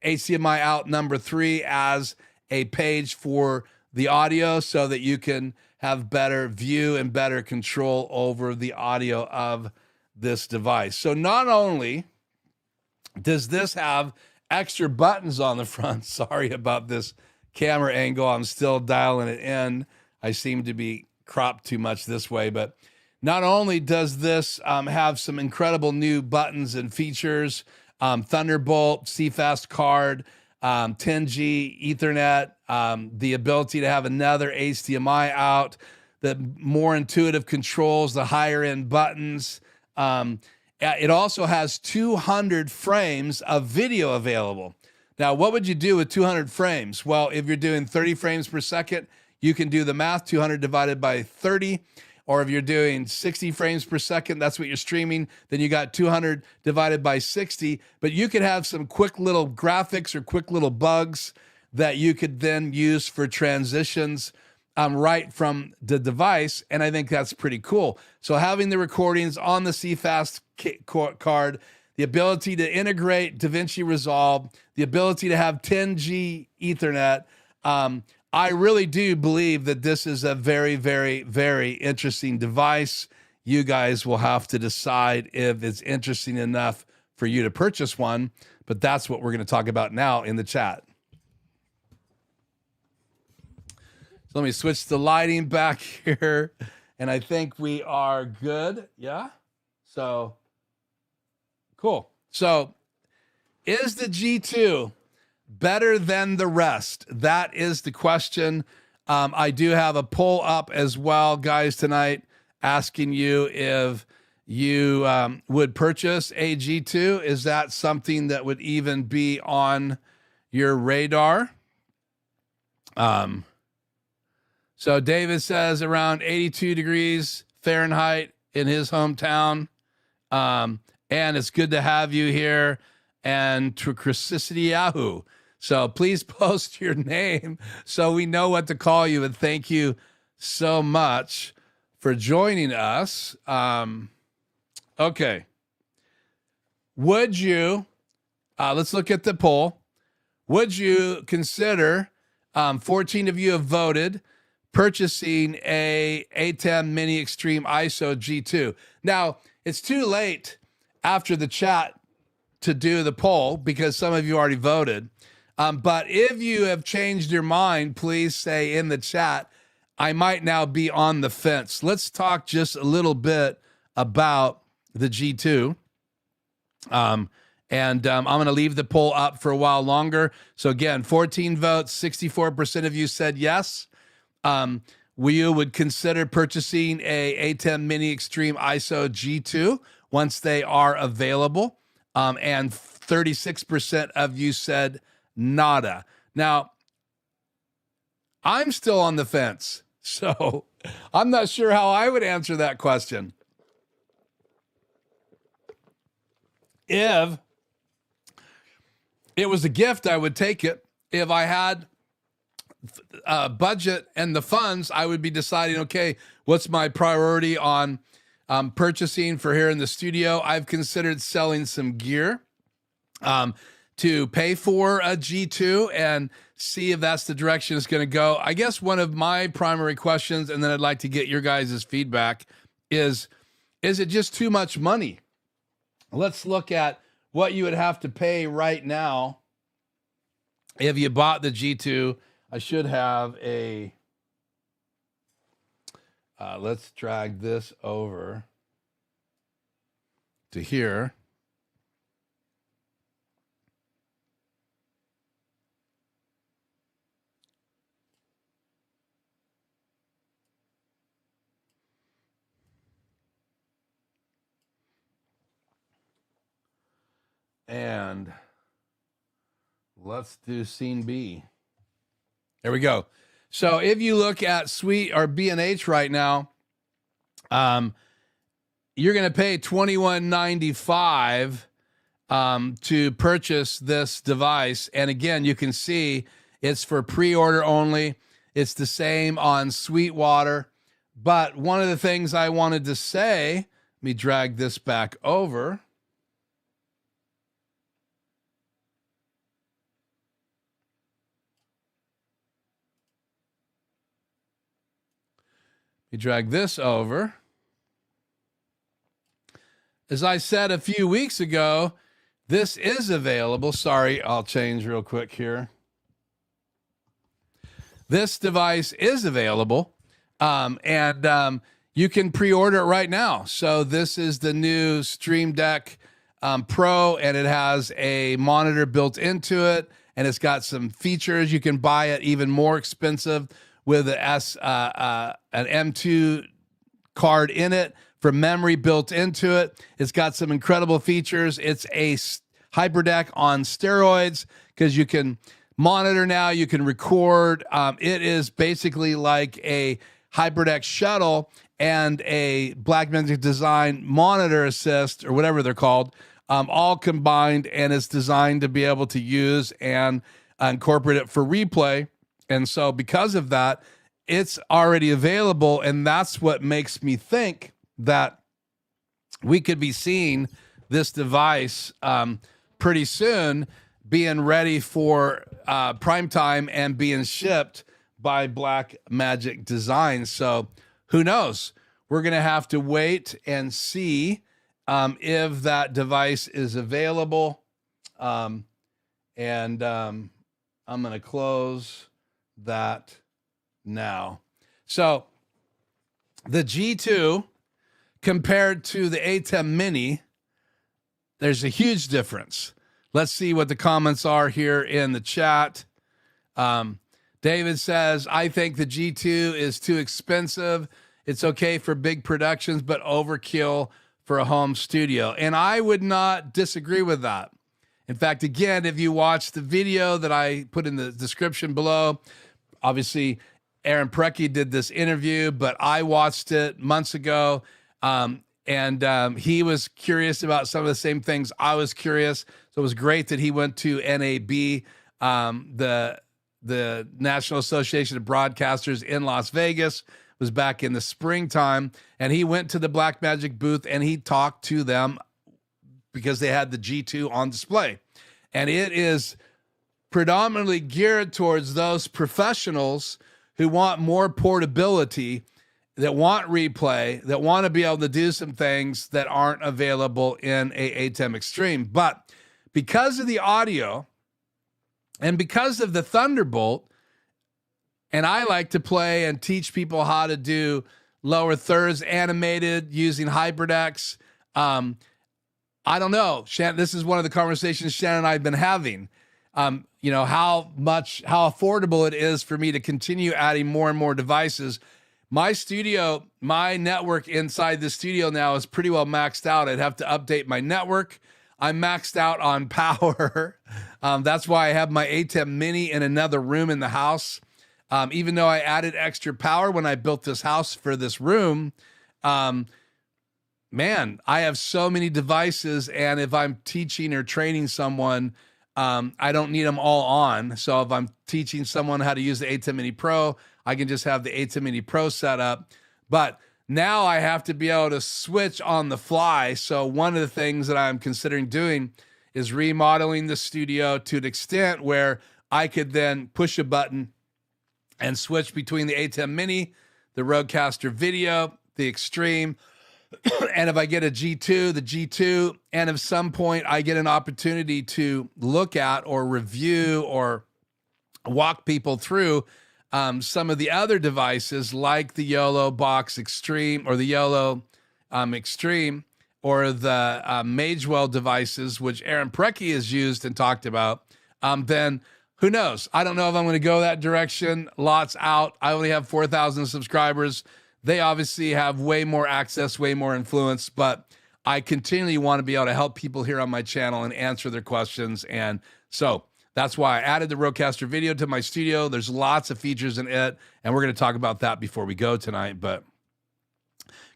HDMI out number 3 as a page for the audio so that you can have better view and better control over the audio of this device. So not only does this have extra buttons on the front, sorry about this camera angle, I'm still dialing it in. I seem to be cropped too much this way, but not only does this have some incredible new buttons and features, Thunderbolt, CFast card, 10G Ethernet, the ability to have another HDMI out, the more intuitive controls, the higher end buttons. It also has 200 frames of video available. Now, what would you do with 200 frames? Well, if you're doing 30 frames per second, you can do the math, 200 divided by 30. Or if you're doing 60 frames per second, that's what you're streaming, then you got 200 divided by 60. But you could have some quick little graphics or quick little bugs that you could then use for transitions right from the device. And I think that's pretty cool. So having the recordings on the CFast card, the ability to integrate DaVinci Resolve, the ability to have 10G Ethernet, I really do believe that this is a very, very, very interesting device. You guys will have to decide if it's interesting enough for you to purchase one, but that's what we're going to talk about now in the chat. So let me switch the lighting back here, and I think we are good. Yeah? So, cool. So, is the G2 better than the rest? That is the question. I do have a poll up as well, guys, tonight, asking you if you would purchase a G2. Is that something that would even be on your radar? So David says around 82 degrees Fahrenheit in his hometown. And it's good to have you here. And to Chrisicity Yahoo. So please post your name so we know what to call you. And thank you so much for joining us. Okay. Would you, let's look at the poll. Would you consider, 14 of you have voted, purchasing a ATEM Mini Extreme ISO G2? Now, it's too late after the chat to do the poll because some of you already voted. But if you have changed your mind, please say in the chat, I might now be on the fence. Let's talk just a little bit about the G2. I'm going to leave the poll up for a while longer. So again, 14 votes, 64% of you said yes. You would consider purchasing a ATEM Mini Extreme ISO G2 once they are available. And 36% of you said nada. Now, I'm still on the fence, so I'm not sure how I would answer that question. If it was a gift, I would take it. If I had budget and the funds, I would be deciding, okay, what's my priority on purchasing for here in the studio? I've considered selling some gear to pay for a G2 and see if that's the direction it's going to go. I guess one of my primary questions, and then I'd like to get your guys' feedback, is it just too much money? Let's look at what you would have to pay right now if you bought the G2. I should have a, let's drag this over to here. And let's do scene B. There we go. So if you look at Suite or B&H right now, you're going to pay $21.95 to purchase this device. And again, you can see it's for pre-order only. It's the same on Sweetwater. But one of the things I wanted to say, let me drag this back over. You drag this over. As I said a few weeks ago, this is available. Sorry, I'll change real quick here. This device is available, and you can pre-order it right now. So this is the new Stream Deck Pro, and it has a monitor built into it, and it's got some features. You can buy it even more expensive with an M2 card in it for memory built into it. It's got some incredible features. It's a HyperDeck on steroids because you can monitor now, you can record. It is basically like a HyperDeck shuttle and a Blackmagic design monitor assist, or whatever they're called, all combined, and it's designed to be able to use and incorporate it for replay. And so because of that, it's already available, and that's what makes me think that we could be seeing this device pretty soon being ready for prime time and being shipped by Blackmagic Design. So who knows? We're going to have to wait and see if that device is available. I'm going to close that now. So the G2 compared to the ATEM Mini, there's a huge difference. Let's see what the comments are here in the chat. David says, I think the G2 is too expensive. It's okay for big productions, but overkill for a home studio. And I would not disagree with that. In fact, again, if you watch the video that I put in the description below, obviously Aaron Parecki did this interview, but I watched it months ago. And he was curious about some of the same things I was curious. So it was great that he went to NAB, the National Association of Broadcasters in Las Vegas. It was back in the springtime, and he went to the Blackmagic booth and he talked to them because they had the G2 on display. And it is predominantly geared towards those professionals who want more portability, that want replay, that want to be able to do some things that aren't available in a ATEM Extreme. But because of the audio and because of the Thunderbolt, And I like to play and teach people how to do lower thirds animated using HyperDex. I don't know, Shannon, this is one of the conversations Shannon and I have been having. You know, how affordable it is for me to continue adding more and more devices. My studio, my network inside the studio now is pretty well maxed out. I'd have to update my network. I'm maxed out on power. That's why I have my ATEM Mini in another room in the house. Even though I added extra power when I built this house for this room, man, I have so many devices, and if I'm teaching or training someone, I don't need them all on. So if I'm teaching someone how to use the ATEM Mini Pro, I can just have the ATEM Mini Pro set up. But now I have to be able to switch on the fly. So one of the things that I'm considering doing is remodeling the studio to an extent where I could then push a button and switch between the ATEM Mini, the Rodecaster Video, the Extreme, and if I get a G2, the G2, and if some point I get an opportunity to look at or review or walk people through some of the other devices like the YOLO Box Extreme or the YOLO Extreme or the Magewell devices, which Aaron Parecki has used and talked about, then who knows? I don't know if I'm going to go that direction. Lots out. I only have 4,000 subscribers. They obviously have way more access, way more influence, but I continually want to be able to help people here on my channel and answer their questions. And so that's why I added the Roadcaster Video to my studio. There's lots of features in it, and we're going to talk about that before we go tonight. But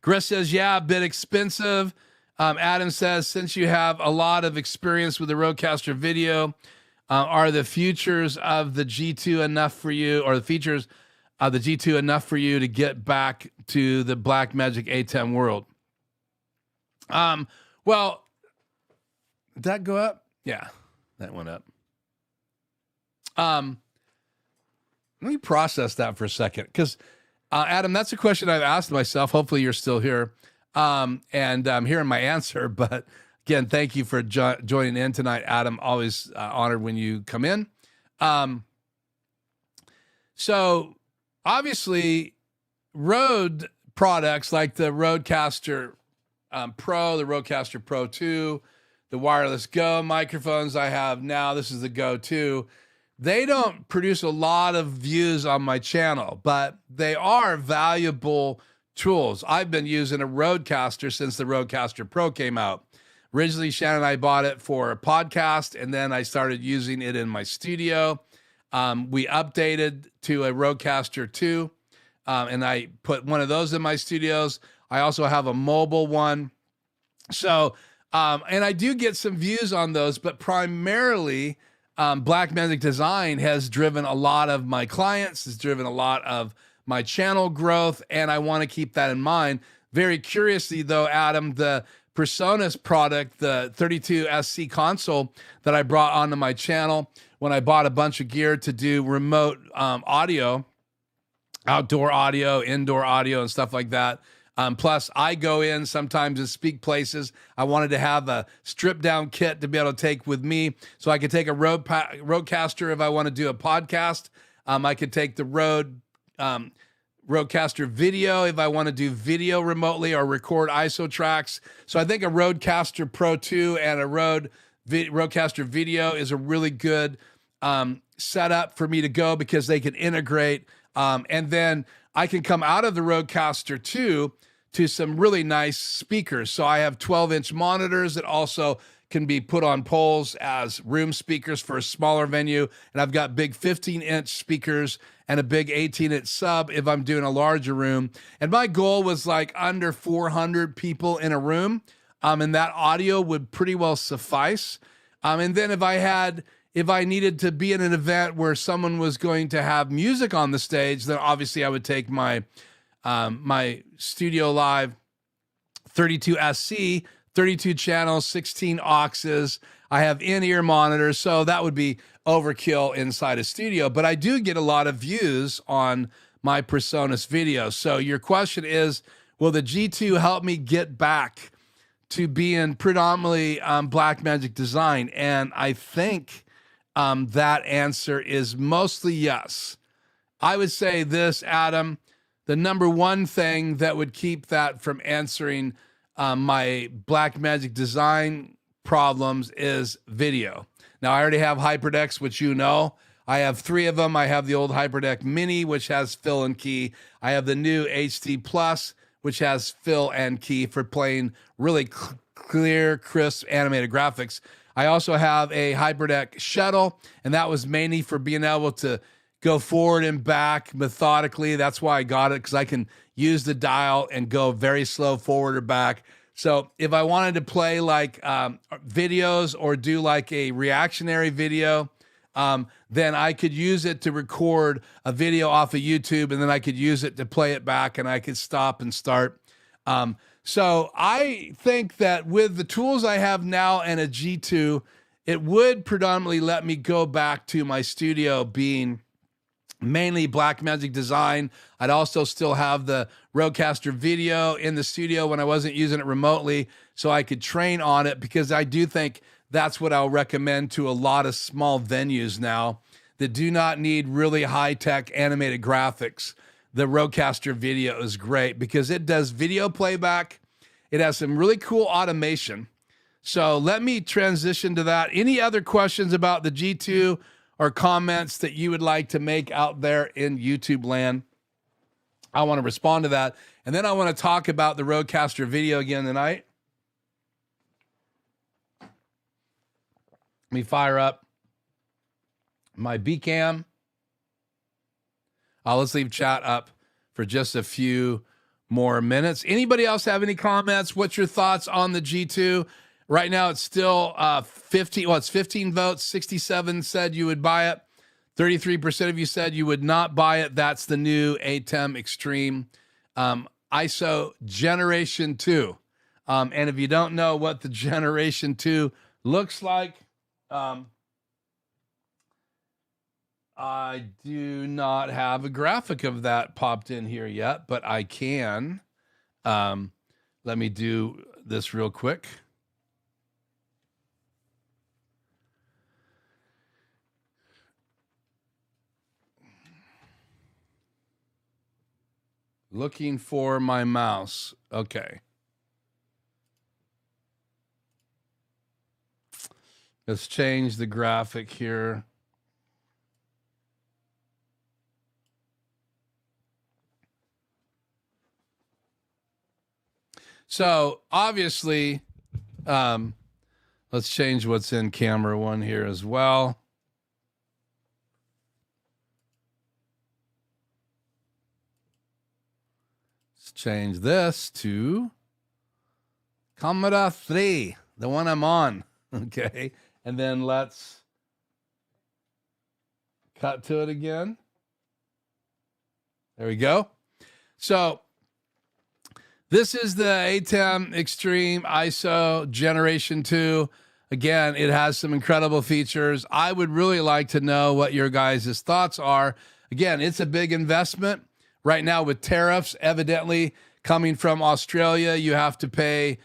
Chris says, yeah, a bit expensive. Adam says, since you have a lot of experience with the Roadcaster Video, are the features of the G2 enough for you, or the features of the G2 enough for you to get back to the Blackmagic ATEM world? Well, did that go up? Yeah, that went up. Let me process that for a second, because Adam, that's a question I've asked myself. Hopefully you're still here, and I'm hearing my answer. But again, thank you for joining in tonight, Adam. Always honored when you come in. So obviously, Rode products like the Rodecaster Pro, the Rodecaster Pro 2, the Wireless Go microphones I have now, this is the Go 2, they don't produce a lot of views on my channel, but they are valuable tools. I've been using a Rodecaster since the Rodecaster Pro came out. Originally, Shannon and I bought it for a podcast, and then I started using it in my studio. We updated to a Rodecaster 2, and I put one of those in my studios. I also have a mobile one. So, and I do get some views on those, but primarily Blackmagic Design has driven a lot of my clients, has driven a lot of my channel growth, and I want to keep that in mind. Very curiously, though, Adam, the PreSonus product, the 32SC console that I brought onto my channel when I bought a bunch of gear to do remote audio, outdoor audio, indoor audio, and stuff like that. Plus, I go in sometimes and speak places. I wanted to have a stripped down kit to be able to take with me, so I could take a Rodecaster if I want to do a podcast. I could take the Rodecaster Video if I want to do video remotely or record ISO tracks. So I think a Rodecaster Pro 2 and a Rodecaster Video is a really good setup for me to go, because they can integrate. And then I can come out of the Rodecaster 2 to some really nice speakers. So I have 12-inch monitors that also can be put on poles as room speakers for a smaller venue. And I've got big 15-inch speakers and a big 18-inch sub if I'm doing a larger room. And my goal was like under 400 people in a room, and that audio would pretty well suffice. And then if I needed to be in an event where someone was going to have music on the stage, then obviously I would take my my Studio Live 32SC, 32 channels, 16 auxes. I have in-ear monitors, so that would be overkill inside a studio. But I do get a lot of views on my PreSonus videos. So your question is, will the G2 help me get back to being predominantly Blackmagic Design? And I think that answer is mostly yes. I would say this, Adam, the number one thing that would keep that from answering my Blackmagic design problems is video. Now, I already have HyperDecks, which you know. I have 3 of them. I have the old HyperDeck Mini, which has fill and key. I have the new HD Plus, which has fill and key for playing really clear, crisp animated graphics. I also have a HyperDeck Shuttle, and that was mainly for being able to go forward and back methodically. That's why I got it, because I can use the dial and go very slow forward or back. So if I wanted to play like videos or do like a reactionary video, then I could use it to record a video off of YouTube, and then I could use it to play it back, and I could stop and start. So I think that with the tools I have now and a G2, it would predominantly let me go back to my studio being mainly Blackmagic design. I'd also still have the Roadcaster video in the studio when I wasn't using it remotely, so I could train on it, because I do think that's what I'll recommend to a lot of small venues now that do not need really high-tech animated graphics. The Rodecaster video is great because it does video playback. It has some really cool automation. So let me transition to that. Any other questions about the G2 or comments that you would like to make out there in YouTube land? I want to respond to that. And then I want to talk about the Rodecaster video again tonight. Let me fire up my Bcam. Let's leave chat up for just a few more minutes. Anybody else have any comments? What's your thoughts on the G2? Right now it's still 15 votes. 67 said you would buy it. 33% of you said you would not buy it. That's the new ATEM Extreme ISO Generation 2. And if you don't know what the Generation 2 looks like, I do not have a graphic of that popped in here yet, but I can. Let me do this real quick. Looking for my mouse. Okay. Let's change the graphic here. So obviously, let's change what's in camera 1 here as well. Let's change this to camera 3, the one I'm on. Okay. And then let's cut to it again. There we go. So this is the ATEM Extreme ISO Generation 2. Again, it has some incredible features. I would really like to know what your guys' thoughts are. Again, it's a big investment. Right now with tariffs evidently coming from Australia, you have to pay.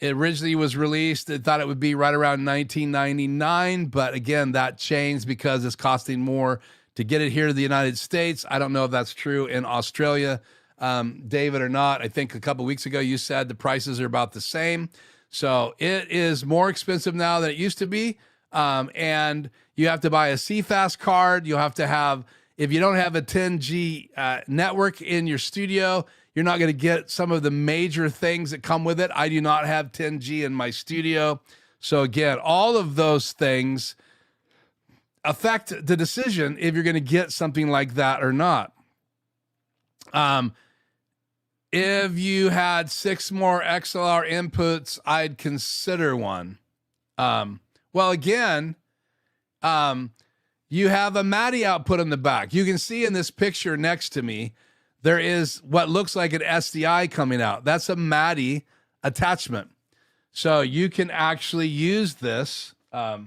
It originally was released, they thought it would be right around $19.99, but again, that changed because it's costing more to get it here to the United States. I don't know if that's true in Australia, David, or not. I think a couple of weeks ago you said the prices are about the same. So it is more expensive now than it used to be. And you have to buy a CFast card. You'll have to have, if you don't have a 10G network in your studio, you're not going to get some of the major things that come with it. I do not have 10G in my studio. So again, all of those things affect the decision if you're going to get something like that or not. If you had 6 more XLR inputs, I'd consider one. Well, again, you have a MADI output in the back. You can see in this picture next to me, there is what looks like an SDI coming out. That's a MADI attachment. So you can actually use this. Let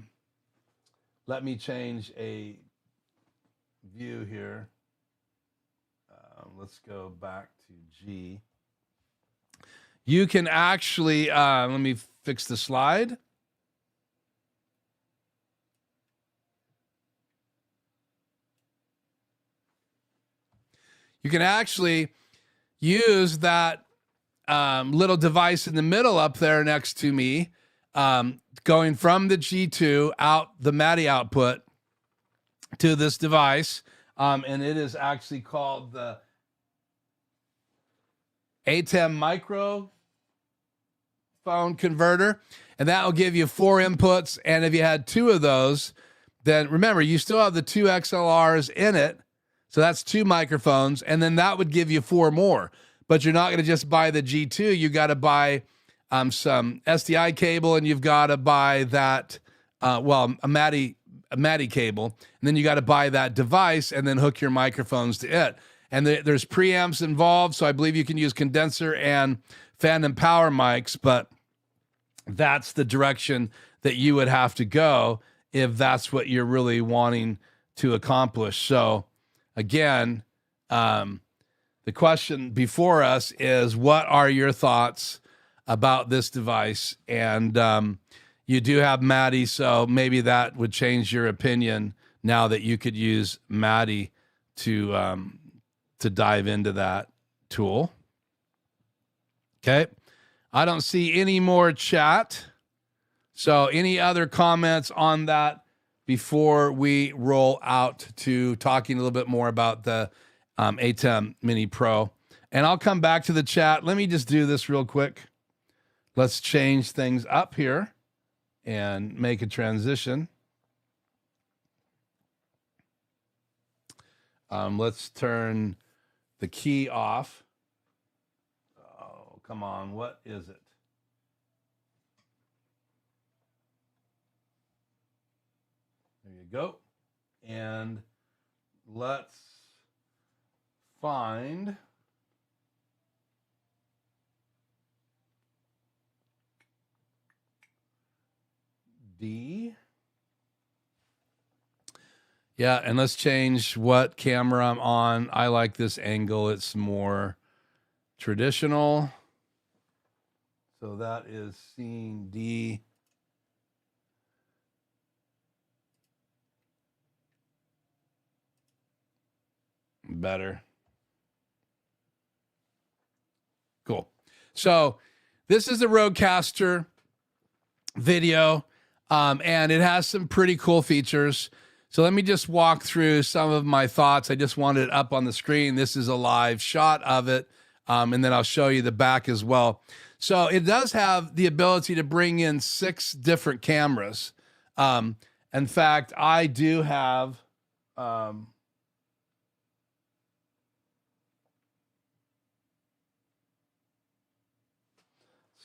me change a view here. Let's go back to G. You can actually, let me fix the slide. you can actually use that little device in the middle up there next to me, going from the G2 out the MADI output to this device. And it is actually called the ATEM microphone converter. And that will give you 4 inputs. And if you had 2 of those, then remember, you still have the 2 XLRs in it. So that's 2 microphones. And then that would give you 4 more. But you're not going to just buy the G2. You got to buy some SDI cable, and you've got to buy that, a MADI cable. And then you got to buy that device and then hook your microphones to it. And there's preamps involved. So I believe you can use condenser and fan and power mics, but that's the direction that you would have to go if that's what you're really wanting to accomplish. So again, the question before us is, what are your thoughts about this device? And you do have MADI, so maybe that would change your opinion now that you could use MADI to dive into that tool. Okay. I don't see any more chat. So any other comments on that before we roll out to talking a little bit more about the ATEM Mini Pro? And I'll come back to the chat. Let me just do this real quick. Let's change things up here and make a transition. Let's turn the key off. Oh, come on. What is it? There you go. And let's find D. Yeah, and let's change what camera I'm on. I like this angle. It's more traditional. So that is scene D. Better. Cool. So this is the Roadcaster video, and it has some pretty cool features. So let me just walk through some of my thoughts. I just wanted it up on the screen. This is a live shot of it, and then I'll show you the back as well. So it does have the ability to bring in 6 different cameras. In fact, I do have...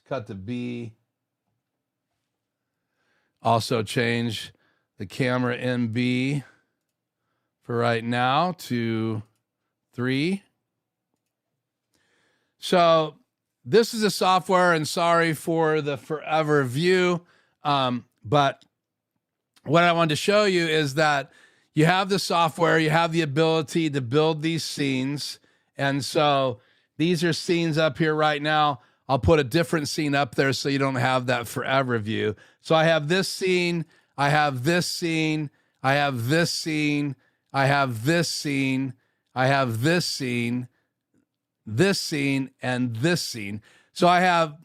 cut to B. Also change the camera in B for right now to 3. So this is a software, and sorry for the forever view. But what I wanted to show you is that you have the software, you have the ability to build these scenes. And so these are scenes up here right now. I'll put a different scene up there so you don't have that forever view. So I have this scene, I have this scene, I have this scene, I have this scene, I have this scene, this scene, and this scene. So I have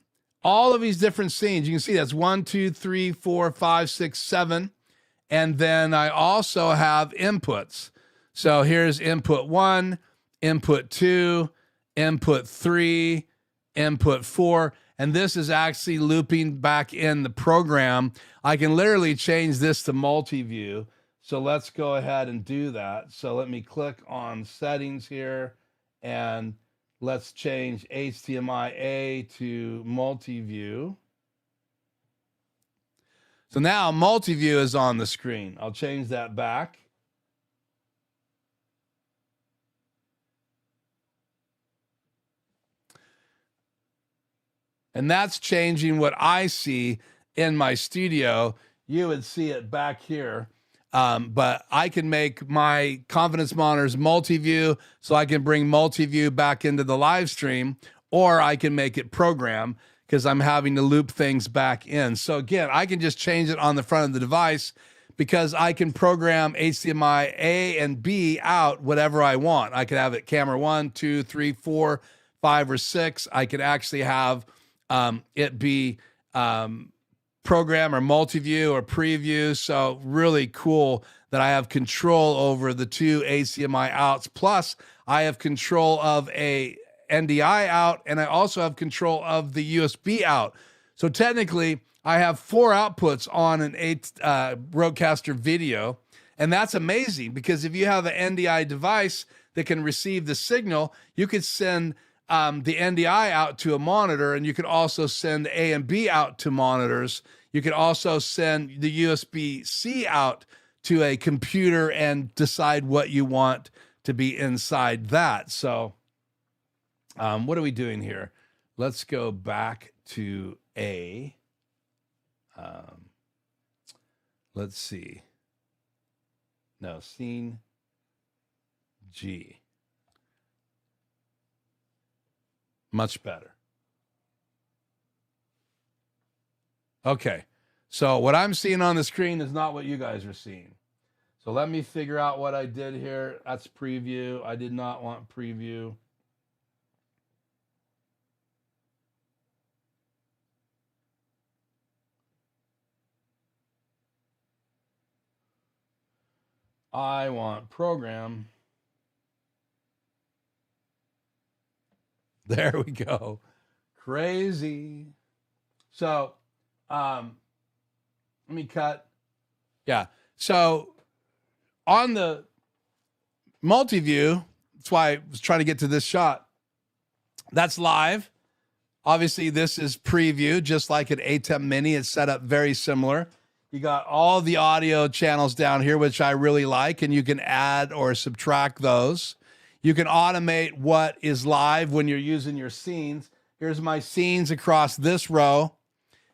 all of these different scenes. You can see that's 1, 2, 3, 4, 5, 6, 7. And then I also have inputs. So here's input 1, input 2, input 3, input 4, and this is actually looping back in the program. I can literally change this to multi-view. So let's go ahead and do that. So let me click on settings here, and let's change HDMI A to multi-view. So now multi-view is on the screen. I'll change that back. And that's changing what I see in my studio. You would see it back here. But I can make my confidence monitors multi-view, so I can bring multi-view back into the live stream, or I can make it program because I'm having to loop things back in. So again, I can just change it on the front of the device, because I can program HDMI A and B out whatever I want. I could have it camera 1, 2, 3, 4, 5, or 6. I could actually have it be program or multi-view or preview. So really cool that I have control over the two HDMI outs. Plus, I have control of a NDI out, and I also have control of the USB out. So technically, I have 4 outputs on an Roadcaster video, and that's amazing because if you have an NDI device that can receive the signal, you could send the NDI out to a monitor, and you could also send A and B out to monitors. You could also send the USB-C out to a computer and decide what you want to be inside that. So what are we doing here? Let's go back to A. Let's see. No, scene G. Much better. Okay, so what I'm seeing on the screen is not what you guys are seeing. So let me figure out what I did here. That's preview. I did not want preview. I want program. There we go. Crazy. So let me cut. Yeah. So on the multi-view, that's why I was trying to get to this shot. That's live. Obviously, this is preview, just like an ATEM Mini. It's set up very similar. You got all the audio channels down here, which I really like, and you can add or subtract those. You can automate what is live when you're using your scenes. Here's my scenes across this row,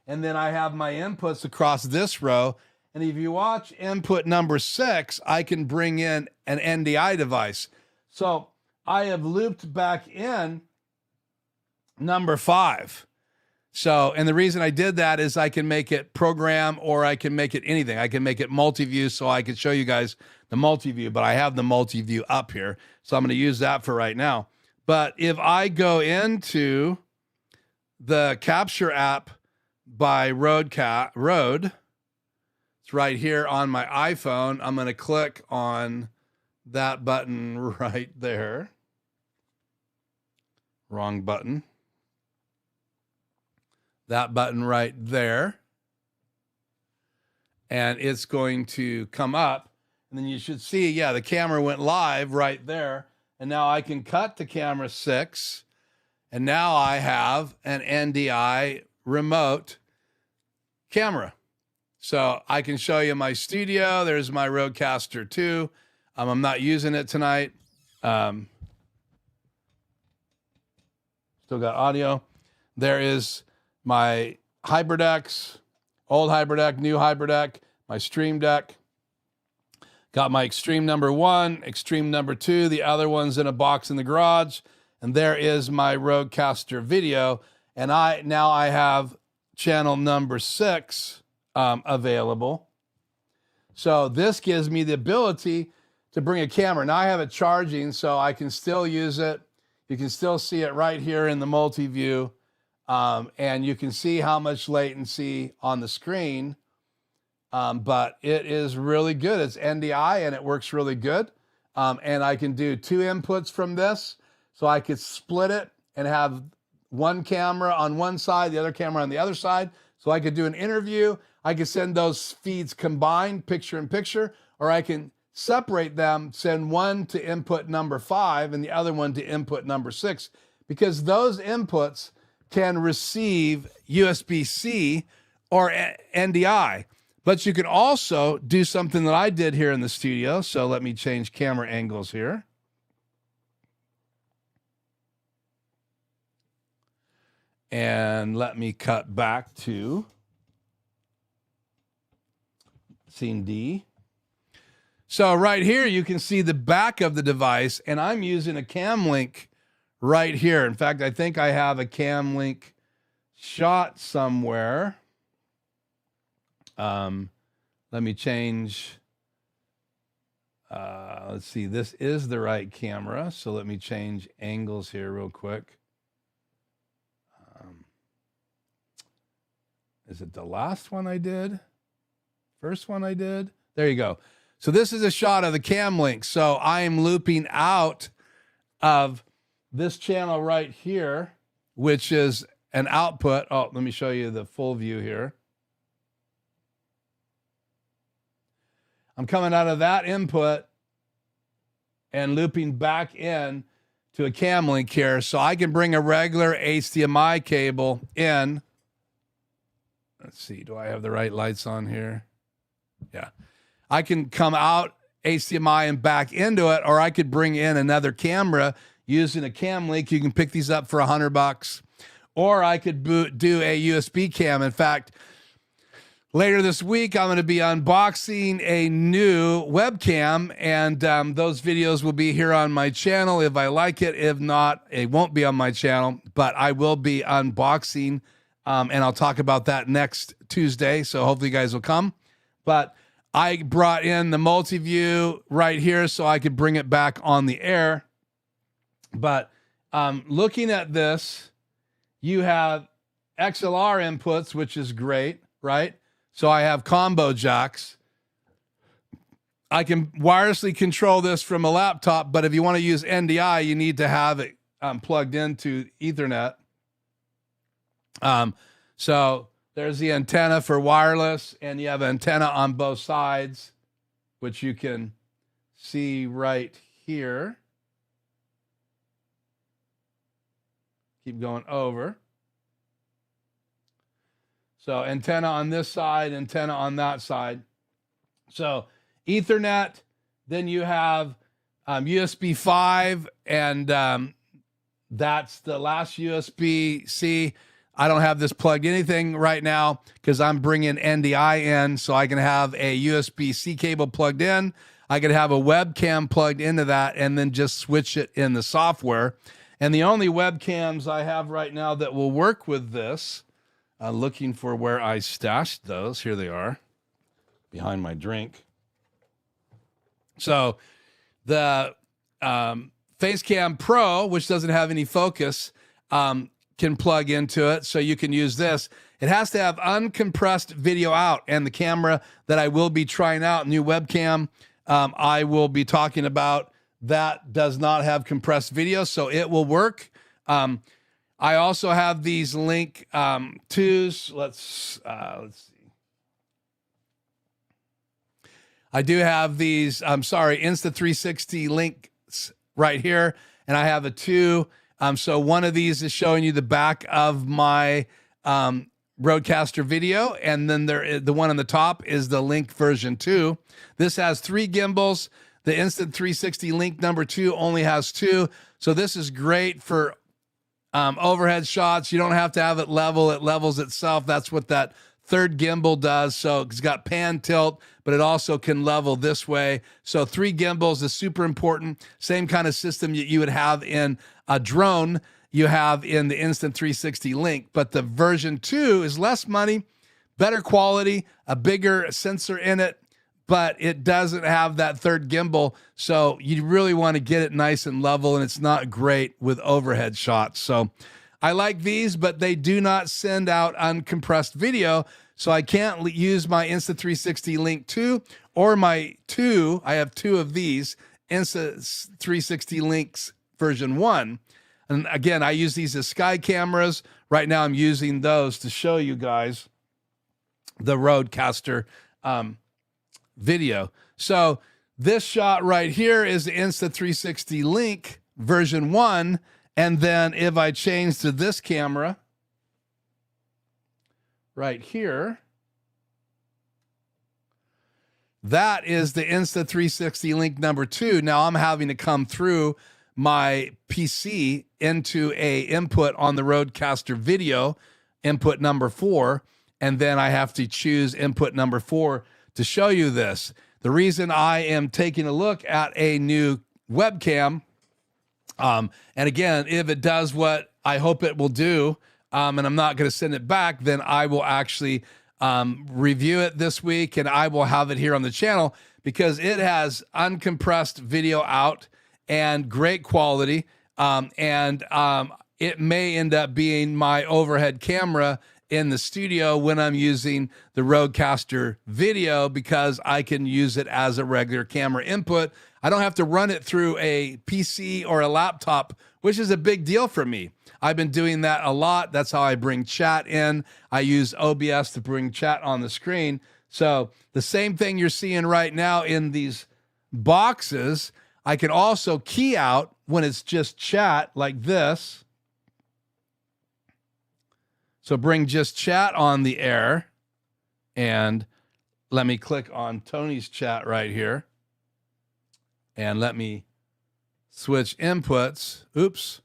and then I have my inputs across this row. And if you watch input number 6, I can bring in an NDI device. So I have looped back in number 5. So, and the reason I did that is I can make it program or I can make it anything. I can make it multi-view so I can show you guys the multi-view, but I have the multi-view up here. So I'm going to use that for right now. But if I go into the capture app by Rode, it's right here on my iPhone. I'm going to click on that button right there. Wrong button. That button right there. And it's going to come up. And then you should see, yeah, the camera went live right there. And now I can cut to camera 6. And now I have an NDI remote camera. So I can show you my studio. There's my Rodecaster 2. I'm not using it tonight. Still got audio. There is my HyperDecks, old HyperDeck, new HyperDeck, my Stream Deck. Got my Extreme number 1, Extreme number 2. The other one's in a box in the garage. And there is my Rodecaster video. And now I have channel number 6 available. So this gives me the ability to bring a camera. Now I have it charging, so I can still use it. You can still see it right here in the multi-view. And you can see how much latency on the screen. But it is really good. It's NDI and it works really good. And I can do 2 inputs from this. So I could split it and have one camera on one side, the other camera on the other side. So I could do an interview. I could send those feeds combined, picture in picture, or I can separate them, send one to input number 5 and the other one to input number 6, because those inputs can receive USB-C or NDI. But you can also do something that I did here in the studio. So let me change camera angles here. And let me cut back to scene D. So right here, you can see the back of the device, and I'm using a cam link right here. In fact, I think I have a cam link shot somewhere. Let me change. Let's see, this is the right camera. So let me change angles here real quick. Is it the last one I did? First one I did? There you go. So this is a shot of the cam link. So I am looping out of this channel right here, which is an output. Oh, let me show you the full view here. I'm coming out of that input and looping back in to a cam link here. So I can bring a regular HDMI cable in. Let's see, do I have the right lights on here? Yeah. I can come out HDMI and back into it, or I could bring in another camera using a cam link. You can pick these up for $100, or I could do a USB cam. In fact, later this week, I'm going to be unboxing a new webcam, and those videos will be here on my channel if I like it. If not, it won't be on my channel, but I will be unboxing, and I'll talk about that next Tuesday, so hopefully you guys will come. But I brought in the multi-view right here so I could bring it back on the air. But looking at this, you have XLR inputs, which is great, right? So I have combo jacks. I can wirelessly control this from a laptop, but if you want to use NDI, you need to have it plugged into Ethernet. So there's the antenna for wireless, and you have antenna on both sides, which you can see right here. Keep going over. So antenna on this side, antenna on that side. So Ethernet, then you have USB 5, and that's the last USB-C. I don't have this plugged anything right now because I'm bringing NDI in, so I can have a USB-C cable plugged in. I could have a webcam plugged into that and then just switch it in the software. And the only webcams I have right now that will work with this, looking for where I stashed those. Here they are, behind my drink. So the Facecam Pro, which doesn't have any focus, can plug into it, so you can use this. It has to have uncompressed video out, and the camera that I will be trying out, new webcam, I will be talking about, that does not have compressed video, so it will work. I also have these Link 2s. Let's see. I do have these, Insta360 links right here, and I have a 2. So one of these is showing you the back of my Roadcaster video, and then the one on the top is the Link version 2. This has 3 gimbals. The Insta360 Link number 2 only has 2. So this is great for overhead shots. You don't have to have it level. It levels itself. That's what that third gimbal does. So it's got pan tilt, but it also can level this way. So 3 gimbals is super important. Same kind of system you would have in a drone you have in the Insta360 Link, but the version 2 is less money, better quality, a bigger sensor in it, but it doesn't have that third gimbal. So you really want to get it nice and level, and it's not great with overhead shots. So I like these, but they do not send out uncompressed video. So I can't use my Insta360 Link 2 or my 2. I have 2 of these Insta360 Links version 1. And again, I use these as sky cameras. Right now I'm using those to show you guys the Roadcaster video. So this shot right here is the Insta360 Link version 1. And then if I change to this camera right here, that is the Insta360 Link number 2. Now I'm having to come through my PC into a input on the Roadcaster video, input number 4, and then I have to choose input number 4 to show you this. The reason I am taking a look at a new webcam, and again, if it does what I hope it will do, and I'm not going to send it back, then I will actually review it this week, and I will have it here on the channel because it has uncompressed video out and great quality. It may end up being my overhead camera in the studio when I'm using the Rodecaster video because I can use it as a regular camera input. I don't have to run it through a PC or a laptop, which is a big deal for me. I've been doing that a lot. That's how I bring chat in. I use OBS to bring chat on the screen. So the same thing you're seeing right now in these boxes, I can also key out when it's just chat like this. So bring just chat on the air, and let me click on Tony's chat right here, and let me switch inputs. Oops.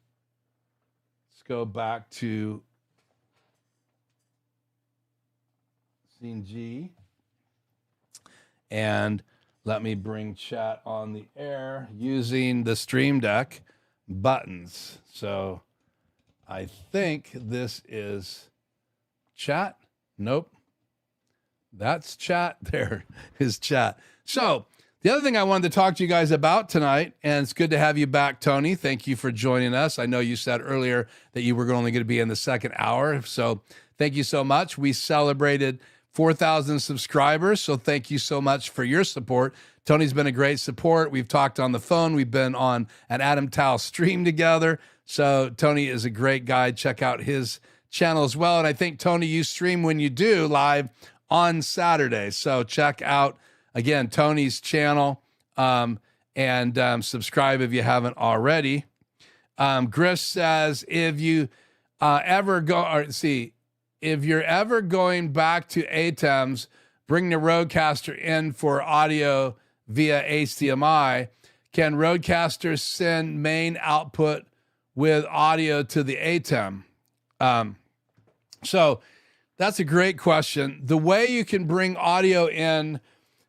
Let's go back to scene G, and let me bring chat on the air using the Stream Deck buttons. So I think this is chat. Nope. That's chat. There is chat. So the other thing I wanted to talk to you guys about tonight, and it's good to have you back, Tony. Thank you for joining us. I know you said earlier that you were only going to be in the second hour. So thank you so much. We celebrated 4,000 subscribers. So thank you so much for your support. Tony's been a great support. We've talked on the phone. We've been on an Adam Tao stream together. So Tony is a great guy. Check out his channel as well. And I think, Tony, you stream when you do live on Saturday. So check out, again, Tony's channel, and subscribe if you haven't already. Grish says, if you if you're ever going back to ATEMs, bring the Rodecaster in for audio via HDMI. Can Rodecaster send main output with audio to the ATEM? So that's a great question. The way you can bring audio in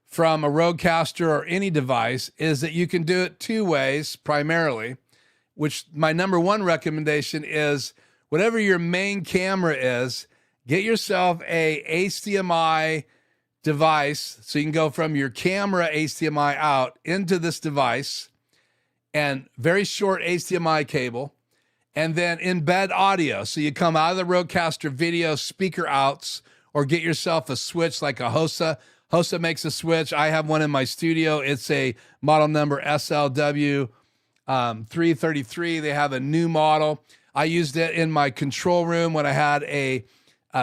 from a Rodecaster or any device is that you can do it two ways primarily, which my number one recommendation is whatever your main camera is, get yourself a HDMI device so you can go from your camera HDMI out into this device, and very short HDMI cable, and then embed audio. So you come out of the Rodecaster video speaker outs, or get yourself a switch like a HOSA. HOSA makes a switch. I have one in my studio. It's a model number SLW 333. They have a new model. I used it in my control room when I had a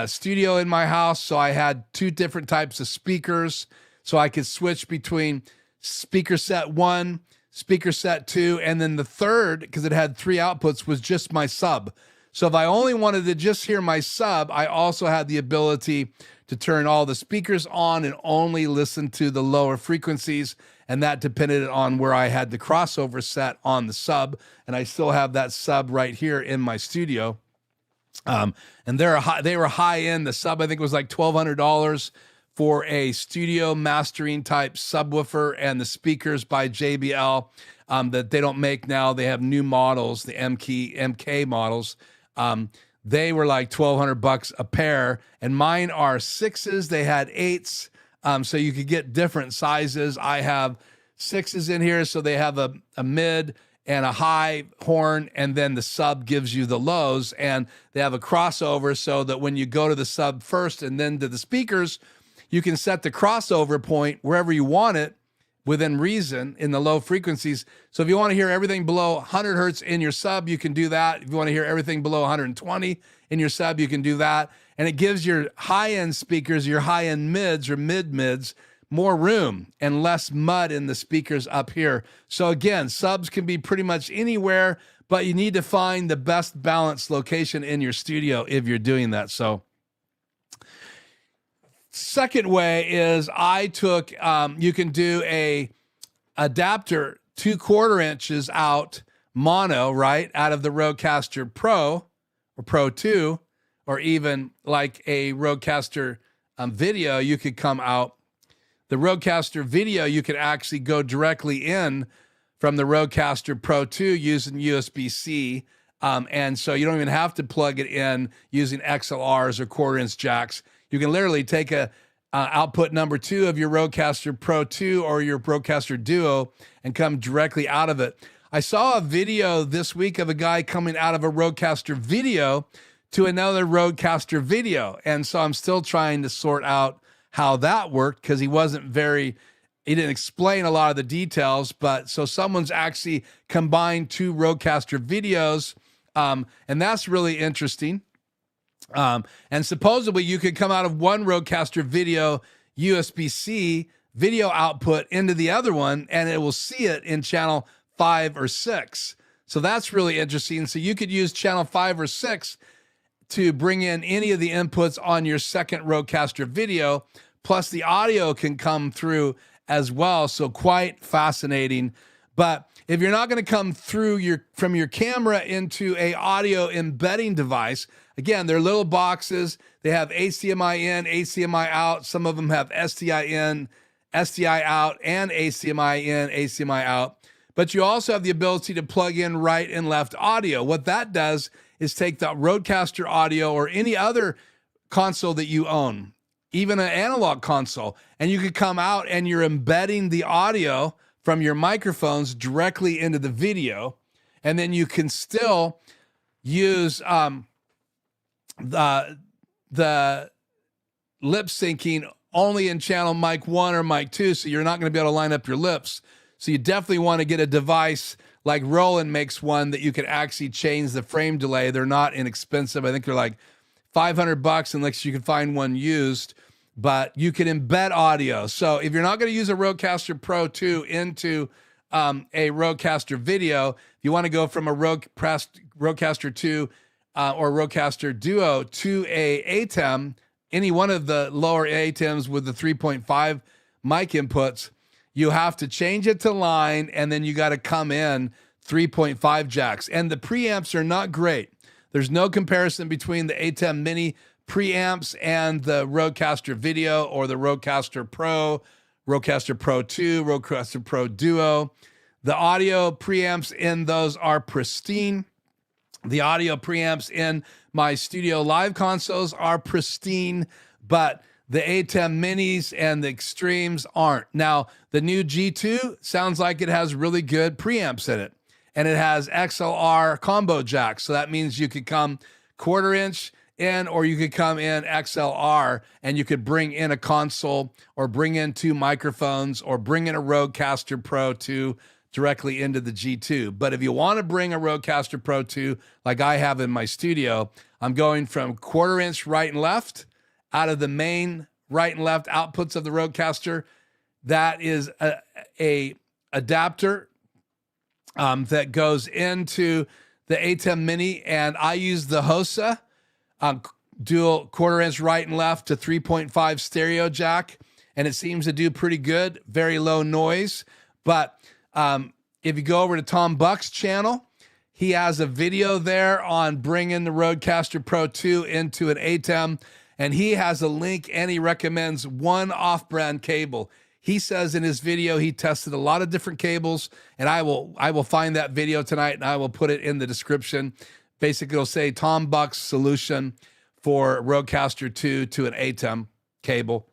studio in my house. So I had two different types of speakers. So I could switch between speaker set 1, speaker set 2, and then the third, because it had 3 outputs, was just my sub. So if I only wanted to just hear my sub, I also had the ability to turn all the speakers on and only listen to the lower frequencies. And that depended on where I had the crossover set on the sub. And I still have that sub right here in my studio. And they were high end. The sub, I think, was like $1,200 for a studio mastering type subwoofer, and the speakers by JBL that they don't make now. They have new models, the MK models. They were like $1,200 a pair, and mine are 6s. They had 8s, so you could get different sizes. I have 6s in here, so they have a mid and a high horn, and then the sub gives you the lows, and they have a crossover so that when you go to the sub first and then to the speakers, you can set the crossover point wherever you want it within reason in the low frequencies. So if you want to hear everything below 100 hertz in your sub, you can do that. If you want to hear everything below 120 in your sub, you can do that. And it gives your high-end speakers, your high-end mids or mid-mids, more room and less mud in the speakers up here. So again, subs can be pretty much anywhere, but you need to find the best balanced location in your studio if you're doing that. So second way is I took, you can do a adapter 2/4 inches out mono, right, out of the Rodecaster Pro or Pro 2, or even like a Rodecaster video, you could come out. The Rodecaster video, you could actually go directly in from the Rodecaster Pro 2 using USB-C. And so you don't even have to plug it in using XLRs or 1/4 inch jacks. You can literally take a output number 2 of your Rodecaster Pro 2 or your Roadcaster Duo and come directly out of it. I saw a video this week of a guy coming out of a Rodecaster video to another Rodecaster video. And so I'm still trying to sort out how that worked, because he didn't explain a lot of the details. But so someone's actually combined 2 Rodecaster videos, and that's really interesting. And supposedly you could come out of one Rodecaster video USB-C video output into the other one, and it will see it in channel 5 or 6. So that's really interesting. So you could use channel 5 or 6 to bring in any of the inputs on your second Rodecaster video, plus the audio can come through as well. So quite fascinating. But if you're not going to come through from your camera into a audio embedding device, again, they're little boxes. They have HDMI in, HDMI out. Some of them have SDI in, SDI out, and HDMI in, HDMI out. But you also have the ability to plug in right and left audio. What that does is take the Rodecaster audio or any other console that you own, even an analog console, and you could come out and you're embedding the audio from your microphones directly into the video. And then you can still use the lip syncing only in channel mic 1 or mic 2, so you're not going to be able to line up your lips. So you definitely want to get a device like Roland makes one that you can actually change the frame delay. They're not inexpensive. I think they're like $500 unless you can find one used, but you can embed audio. So if you're not going to use a Rodecaster Pro 2 into a Rodecaster video, if you want to go from a Rodecaster 2 or Roadcaster Duo to a ATEM, any one of the lower ATEMs with the 3.5 mic inputs, you have to change it to line, and then you got to come in 3.5 jacks. And the preamps are not great. There's no comparison between the ATEM Mini preamps and the Rodecaster Video or the Rodecaster Pro, Rodecaster Pro 2, Rodecaster Pro Duo. The audio preamps in those are pristine. The audio preamps in my studio live consoles are pristine, but the ATEM Minis and the Extremes aren't. Now, the new G2 sounds like it has really good preamps in it, and it has XLR combo jacks. So that means you could come 1/4 inch in, or you could come in XLR, and you could bring in a console or bring in 2 microphones or bring in a Rodecaster Pro 2 directly into the G2. But if you want to bring a Rodecaster Pro 2 like I have in my studio, I'm going from 1/4 inch right and left out of the main right and left outputs of the Rodecaster. That is a adapter that goes into the ATEM Mini, and I use the HOSA dual 1/4 inch right and left to 3.5 stereo jack, and it seems to do pretty good, very low noise. But if you go over to Tom Buck's channel, he has a video there on bringing the Rodecaster Pro 2 into an ATEM, and he has a link, and he recommends one off-brand cable. He says in his video he tested a lot of different cables, and I will find that video tonight, and I will put it in the description. Basically, it'll say Tom Buck's solution for Rodecaster 2 to an ATEM cable.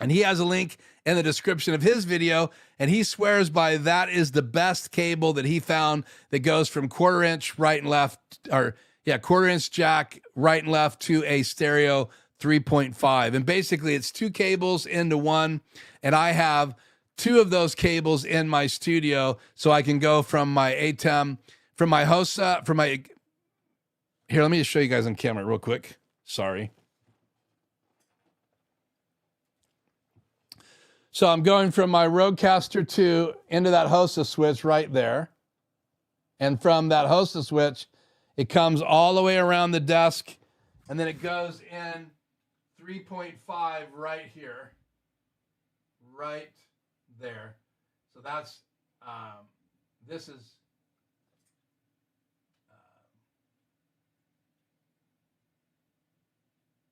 And he has a link in the description of his video, and he swears by that is the best cable that he found that goes from 1/4 inch right and left, or 1/4 inch jack right and left to a stereo 3.5. And basically it's 2 cables into one, and I have 2 of those cables in my studio, so I can go from my ATEM, from my HOSA, from my, here, let me just show you guys on camera real quick. Sorry. So I'm going from my Rodecaster 2 into that HOSA switch right there. And from that HOSA switch, it comes all the way around the desk, and then it goes in 3.5 right here, right there. So that's, this is,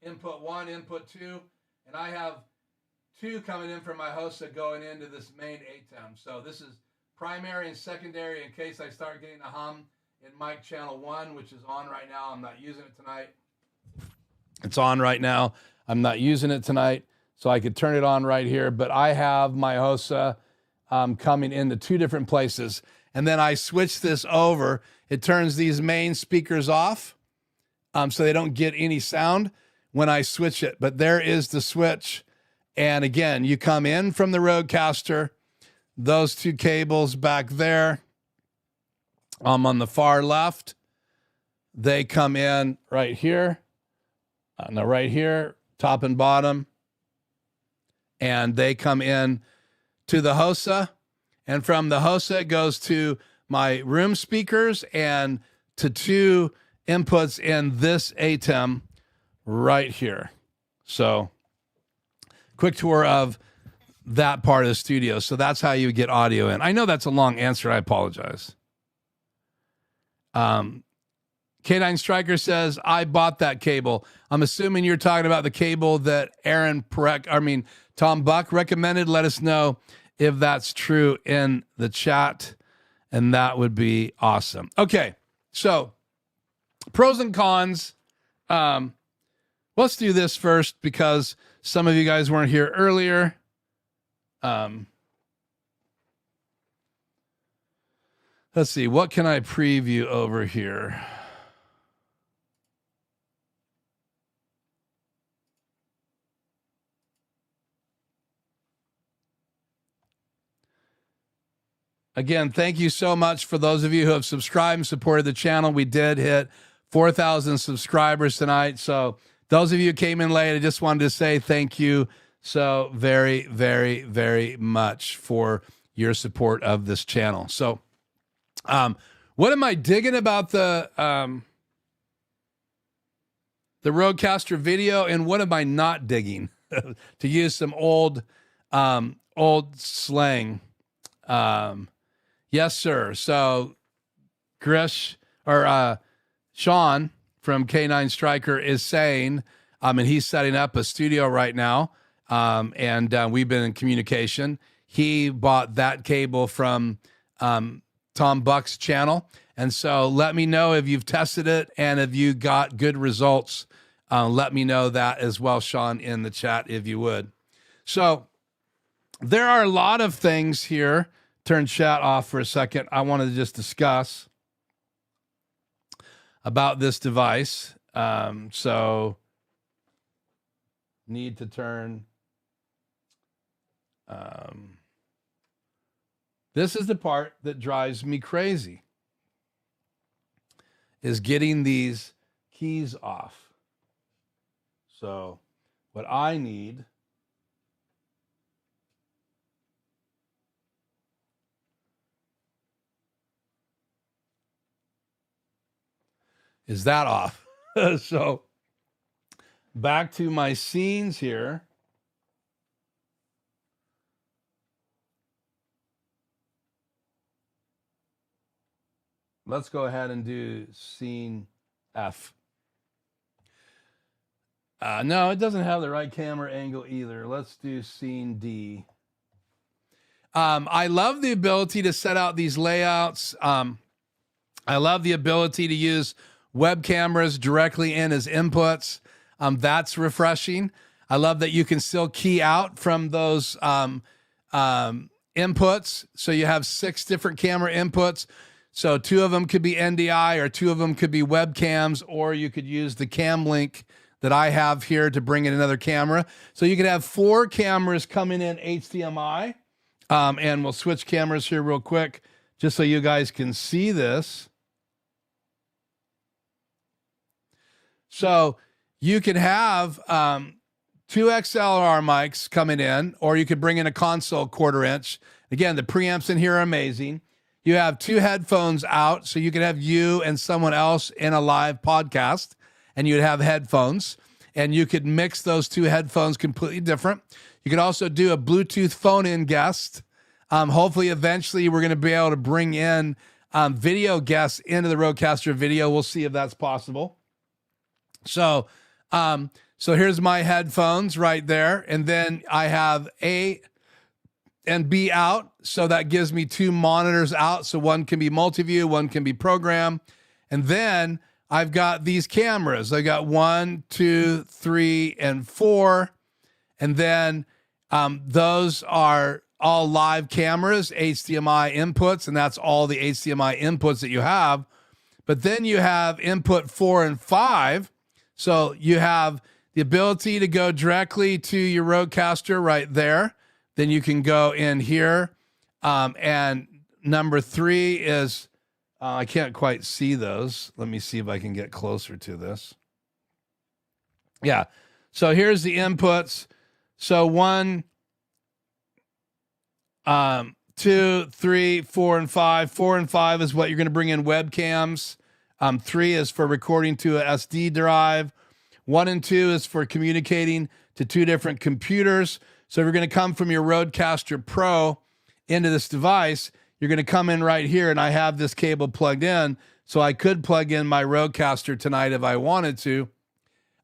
input 1, input 2, and I have 2 coming in from my HOSA going into this main ATEM. So this is primary and secondary in case I start getting a hum in mic channel 1, which is on right now. I'm not using it tonight. It's on right now. I'm not using it tonight, so I could turn it on right here. But I have my HOSA coming into 2 different places. And then I switch this over. It turns these main speakers off so they don't get any sound when I switch it. But there is the switch. And again, you come in from the Rodecaster, those 2 cables back there on the far left, they come in right here, right here, top and bottom, and they come in to the HOSA, and from the HOSA it goes to my room speakers and to 2 inputs in this ATEM right here. So quick tour of that part of the studio. So that's how you get audio in. I know that's a long answer. I apologize. K9 Striker says, I bought that cable. I'm assuming you're talking about the cable that Tom Buck recommended. Let us know if that's true in the chat, and that would be awesome. Okay, so pros and cons. Let's do this first because some of you guys weren't here earlier. Let's see, what can I preview over here? Again, thank you so much for those of you who have subscribed and supported the channel. We did hit 4,000 subscribers tonight. So those of you who came in late, I just wanted to say thank you so very, very, very much for your support of this channel. So what am I digging about the Roadcaster video, and what am I not digging? To use some old slang. Yes, sir. So Grish or Sean from K9 Striker is saying, and he's setting up a studio right now, and we've been in communication. He bought that cable from Tom Buck's channel. And so let me know if you've tested it and if you got good results. Let me know that as well, Sean, in the chat, if you would. So there are a lot of things here. Turn chat off for a second. I wanted to just discuss about this device. So need to turn. This is the part that drives me crazy, is getting these keys off. So what I need is that off. So back to my scenes here. Let's go ahead and do scene F. No, it doesn't have the right camera angle either. Let's do scene D. I love the ability to set out these layouts. I love the ability to use web cameras directly in as inputs. That's refreshing. I love that you can still key out from those inputs. So you have 6 different camera inputs. So 2 of them could be NDI, or 2 of them could be webcams, or you could use the cam link that I have here to bring in another camera. So you could have 4 cameras coming in HDMI. And we'll switch cameras here real quick just so you guys can see this. So you could have 2 XLR mics coming in, or you could bring in a console 1/4 inch. Again, the preamps in here are amazing. You have 2 headphones out, so you could have you and someone else in a live podcast, and you'd have headphones, and you could mix those 2 headphones completely different. You could also do a Bluetooth phone-in guest. Hopefully, eventually, we're going to be able to bring in video guests into the Rodecaster video. We'll see if that's possible. So here's my headphones right there, and then I have A and B out, so that gives me 2 monitors out. So one can be multi-view, one can be program, and then I've got these cameras. I got 1, 2, 3, and 4. And then those are all live cameras, HDMI inputs, and that's all the HDMI inputs that you have. But then you have input 4 and 5. So you have the ability to go directly to your Roadcaster right there. Then you can go in here. And number 3 is, I can't quite see those. Let me see if I can get closer to this. Yeah. So here's the inputs. So 1, 2, 3, 4, and 5. 4 and 5 is what you're going to bring in webcams. 3 is for recording to a SD drive. 1 and 2 is for communicating to 2 different computers. So if you're going to come from your Rodecaster Pro into this device, you're going to come in right here, and I have this cable plugged in, so I could plug in my Rodecaster tonight if I wanted to,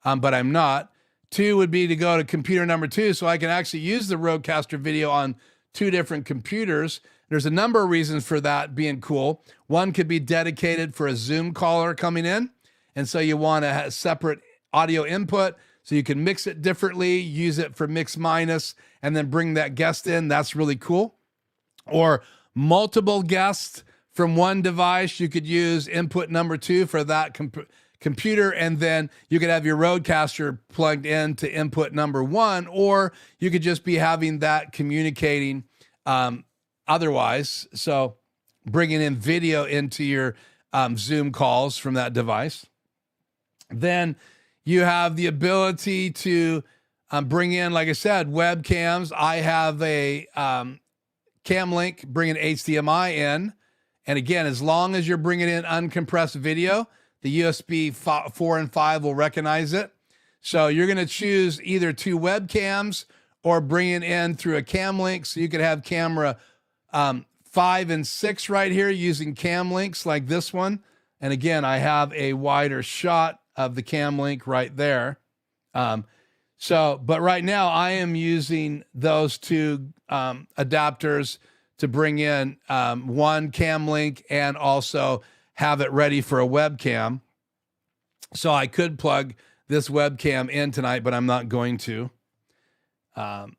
but I'm not. 2 would be to go to computer number 2, so I can actually use the Rodecaster video on 2 different computers. There's a number of reasons for that being cool. 1 could be dedicated for a Zoom caller coming in, and so you want to have separate audio input so you can mix it differently, use it for mix minus, and then bring that guest in. That's really cool. Or multiple guests from 1 device, you could use input number 2 for that computer, and then you could have your Rodecaster plugged in to input number 1, or you could just be having that communicating otherwise. So bringing in video into your Zoom calls from that device. Then you have the ability to bring in, like I said, webcams. I have a Cam Link bringing HDMI in. And again, as long as you're bringing in uncompressed video, the USB 4 and 5 will recognize it. So you're going to choose either 2 webcams or bring it in through a Cam Link. So you could have camera 5 and 6 right here using Cam Links like this one. And again, I have a wider shot of the Cam Link right there. But right now I am using those 2 adapters to bring in 1 Cam Link and also have it ready for a webcam. So I could plug this webcam in tonight, but I'm not going to. And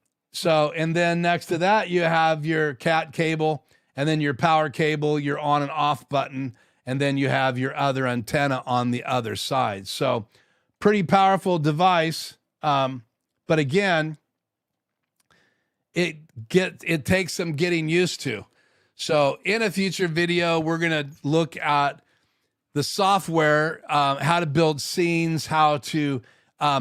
then next to that, you have your cat cable, and then your power cable, your on and off button, and then you have your other antenna on the other side. So pretty powerful device. But again, it takes some getting used to. So in a future video, we're going to look at the software, how to build scenes, how to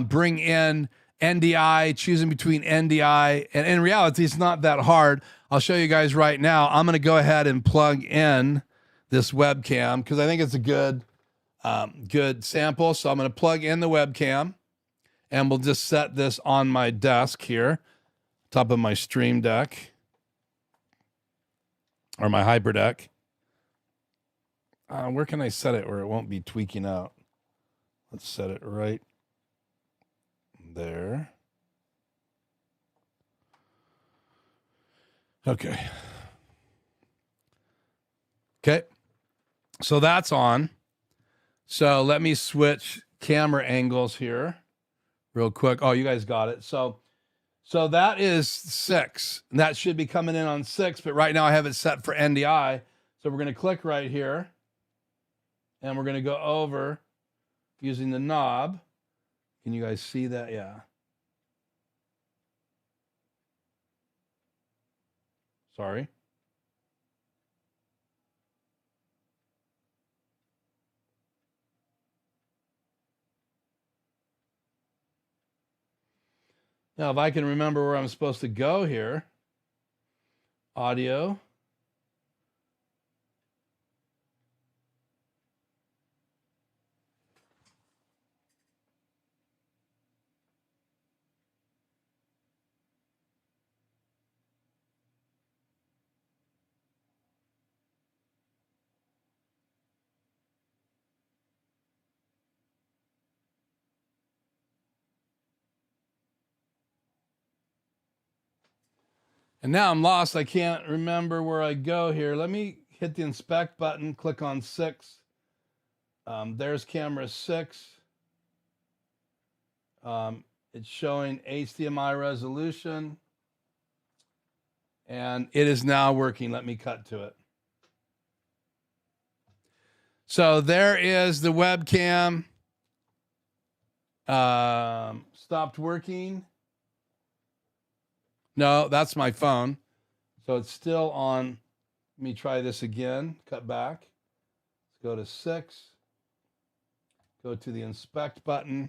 bring in NDI, choosing between NDI. And in reality, it's not that hard. I'll show you guys right now. I'm going to go ahead and plug in this webcam because I think it's a good sample. So I'm going to plug in the webcam, and we'll just set this on my desk here, top of my Stream Deck or my Hyperdeck. Where can I set it where it won't be tweaking out? Let's set it right there. Okay. So that's on. So let me switch camera angles here real quick. Oh, you guys got it. So that is 6. And that should be coming in on 6, but right now I have it set for NDI. So we're going to click right here, and we're going to go over using the knob. Can you guys see that? Yeah. Sorry. Now, if I can remember where I'm supposed to go here, audio. And now I'm lost. I can't remember where I go here. Let me hit the inspect button, click on 6. There's camera 6. It's showing HDMI resolution, and it is now working. Let me cut to it. So there is the webcam. Stopped working. No, that's my phone. So it's still on. Let me try this again. Cut back. Let's go to 6. Go to the inspect button.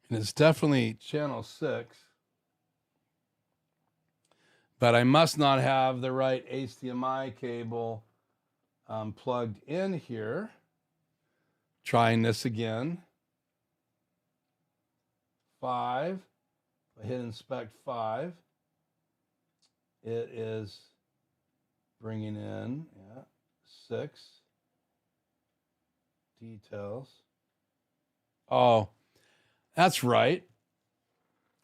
And it's definitely channel 6. But I must not have the right HDMI cable plugged in here. Trying this again. 5. I hit inspect 5. It is bringing in 6 details. Oh, that's right.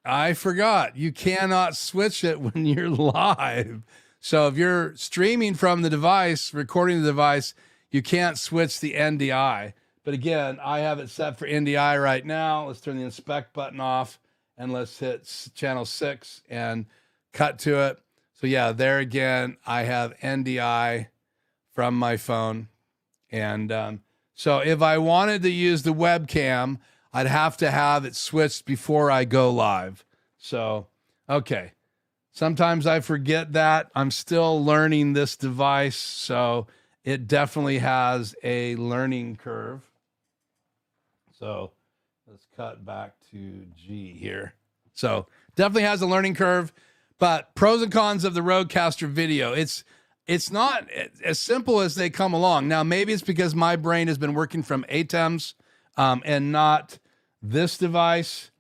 I forgot. You cannot switch it when you're live. So if you're streaming from the device, recording the device, you can't switch the NDI. But again, I have it set for NDI right now. Let's turn the inspect button off and let's hit channel 6 and cut to it. So yeah, there again, I have NDI from my phone. And so if I wanted to use the webcam, I'd have to have it switched before I go live. So, okay. Sometimes I forget that. I'm still learning this device, so it definitely has a learning curve. So let's cut back to G here. So definitely has a learning curve, but pros and cons of the Rodecaster video. It's not as simple as they come along. Now, maybe it's because my brain has been working from ATEMs and not this device.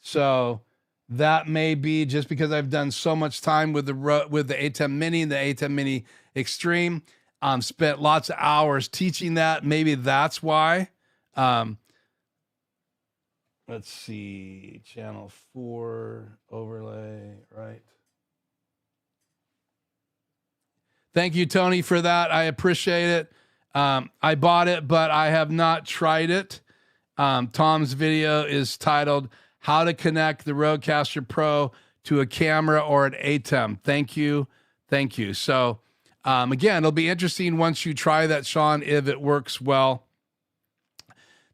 So that may be just because I've done so much time with the ATEM Mini and the ATEM Mini Extreme. Spent lots of hours teaching that. Maybe that's why. Let's see, channel 4 overlay, right? Thank you, Tony, for that. I appreciate it. I bought it, but I have not tried it. Tom's video is titled How to Connect the Rodecaster Pro to a Camera or an ATEM. Thank you. Thank you. So again, it'll be interesting once you try that, Sean, if it works well.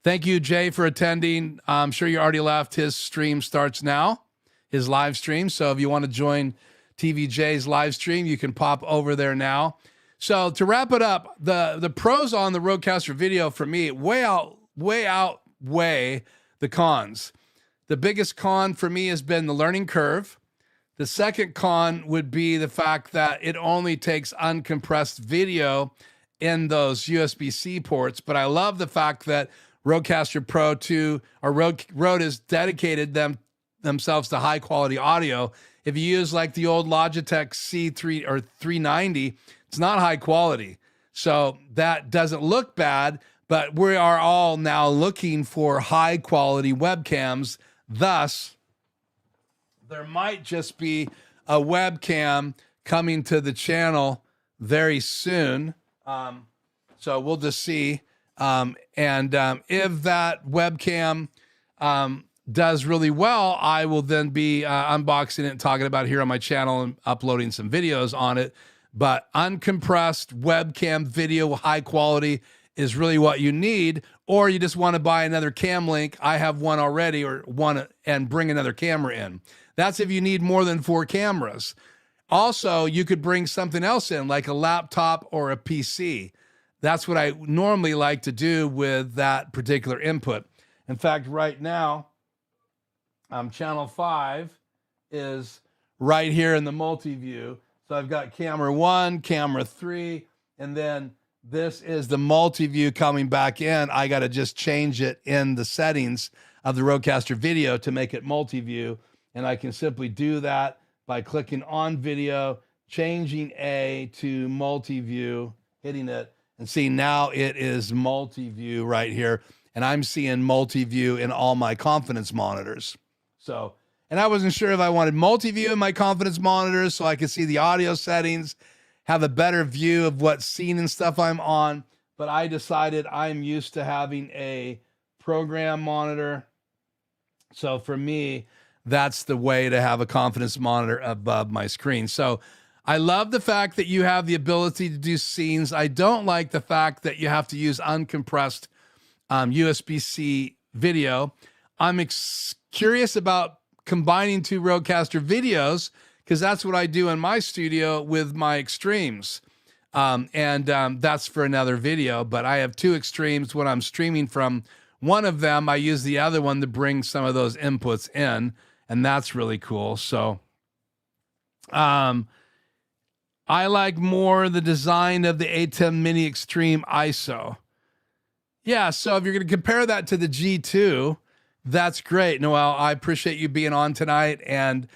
Thank you, Jay, for attending. I'm sure you already left. His stream starts now, his live stream. So if you want to join TVJ's live stream, you can pop over there now. So to wrap it up, the pros on the Rodecaster video for me way outweigh the cons. The biggest con for me has been the learning curve. The second con would be the fact that it only takes uncompressed video in those USB-C ports. But I love the fact that Rodecaster Pro 2 or Rode has dedicated themselves to high quality audio. If you use like the old Logitech C3 or 390, it's not high quality. So that doesn't look bad, but we are all now looking for high quality webcams. Thus, there might just be a webcam coming to the channel very soon. So we'll just see. If that webcam does really well, I will then be unboxing it and talking about it here on my channel and uploading some videos on it. But uncompressed webcam video, high quality, is really what you need. Or you just want to buy another cam link. I have one already, or one, and bring another camera in. That's if you need more than 4 cameras. Also, you could bring something else in, like a laptop or a PC. That's what I normally like to do with that particular input. In fact, right now, channel 5 is right here in the multi-view. So I've got camera 1, camera 3, and then this is the multi-view coming back in. I got to just change it in the settings of the Rodecaster video to make it multi-view. And I can simply do that by clicking on video, changing A to multi-view, hitting it, and see now it is multi-view right here. And I'm seeing multi-view in all my confidence monitors. So, and I wasn't sure if I wanted multi-view in my confidence monitors so I could see the audio settings, have a better view of what scene and stuff I'm on. But I decided I'm used to having a program monitor. So for me, that's the way to have a confidence monitor above my screen. So I love the fact that you have the ability to do scenes. I don't like the fact that you have to use uncompressed USB-C video. I'm curious about combining two Rodecaster videos because that's what I do in my studio with my extremes. That's for another video, but I have two extremes when I'm streaming from one of them. I use the other one to bring some of those inputs in, and that's really cool. So I like more the design of the ATEM Mini Extreme ISO. Yeah, so if you're going to compare that to the G2, that's great. Noel, I appreciate you being on tonight, and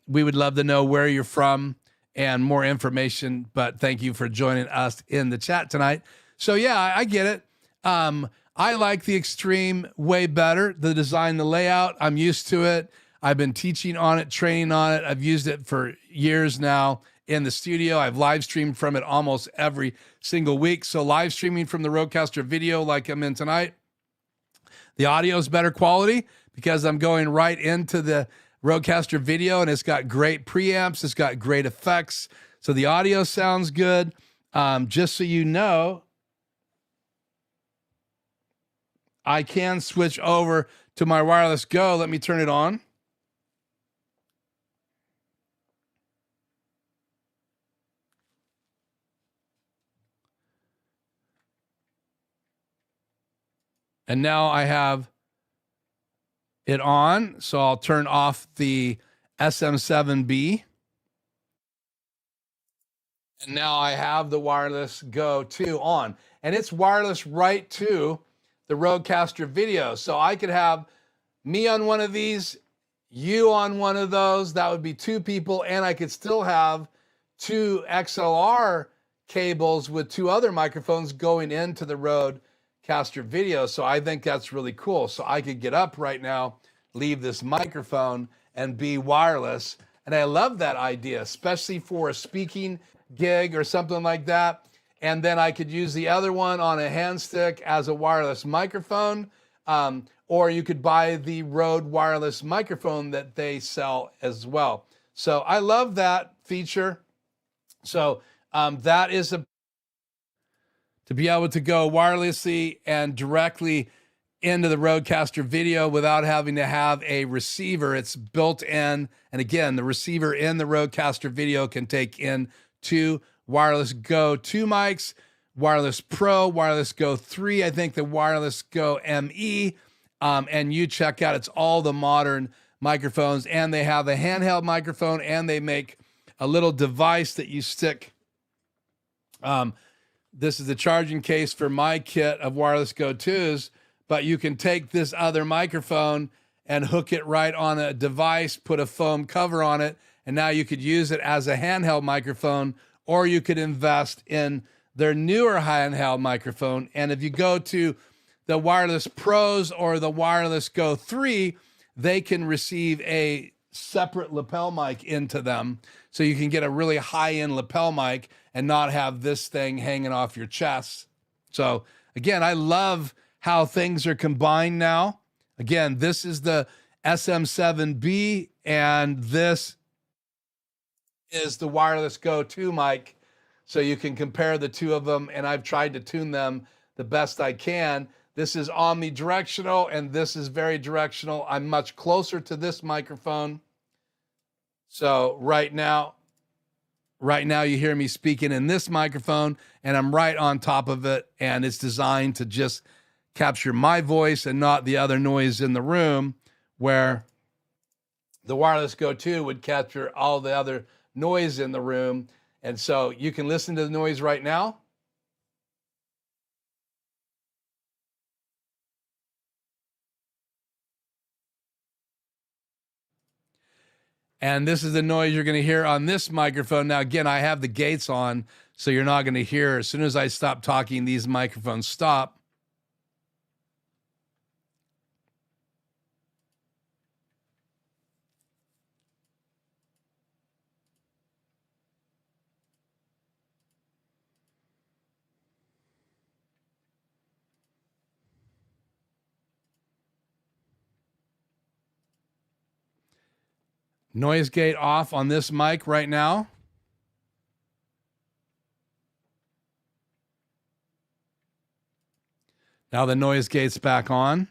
we would love to know where you're from and more information, but thank you for joining us in the chat tonight. So yeah, I get it. I like the Extreme way better, the design, the layout. I'm used to it. I've been teaching on it, training on it. I've used it for years now in the studio. I've live streamed from it almost every single week. So live streaming from the Roadcaster video like I'm in tonight, the audio is better quality because I'm going right into the Roadcaster video, and it's got great preamps. It's got great effects. So the audio sounds good. Just so you know, I can switch over to my wireless Go. Let me turn it on. And now I have it on. So I'll turn off the SM7B. And now I have the wireless Go 2 on. And it's wireless right to the Roadcaster video. So I could have me on one of these, you on one of those. That would be two people. And I could still have two XLR cables with two other microphones going into the Roadcaster video. So I think that's really cool. So I could get up right now, leave this microphone, and be wireless. And I love that idea, especially for a speaking gig or something like that. And then I could use the other one on a hand stick as a wireless microphone. Or you could buy the Rode wireless microphone that they sell as well. So I love that feature. So that is to be able to go wirelessly and directly into the Roadcaster video without having to have a receiver. It's built in. And again, the receiver in the Roadcaster video can take in two wireless Go 2 mics, wireless Pro, wireless Go 3, I think the wireless Go ME. And you check out, it's all the modern microphones, and they have a handheld microphone, and they make a little device that you stick. This is the charging case for my kit of wireless Go 2s, but you can take this other microphone and hook it right on a device, put a foam cover on it, and now you could use it as a handheld microphone, or you could invest in their newer handheld microphone. And if you go to the wireless Pros or the wireless Go 3, they can receive a separate lapel mic into them. So you can get a really high-end lapel mic and not have this thing hanging off your chest. So again, I love how things are combined now. Again, this is the SM7B, and this is the wireless Go 2 mic. So you can compare the two of them, and I've tried to tune them the best I can. This is omnidirectional, and this is very directional. I'm much closer to this microphone. So right now you hear me speaking in this microphone, and I'm right on top of it, and it's designed to just capture my voice and not the other noise in the room, where the wireless Go 2 would capture all the other noise in the room. And so you can listen to the noise right now. And this is the noise you're going to hear on this microphone. Now, again, I have the gates on, so you're not going to hear. As soon as I stop talking, these microphones stop. Noise gate off on this mic right now. Now the noise gate's back on.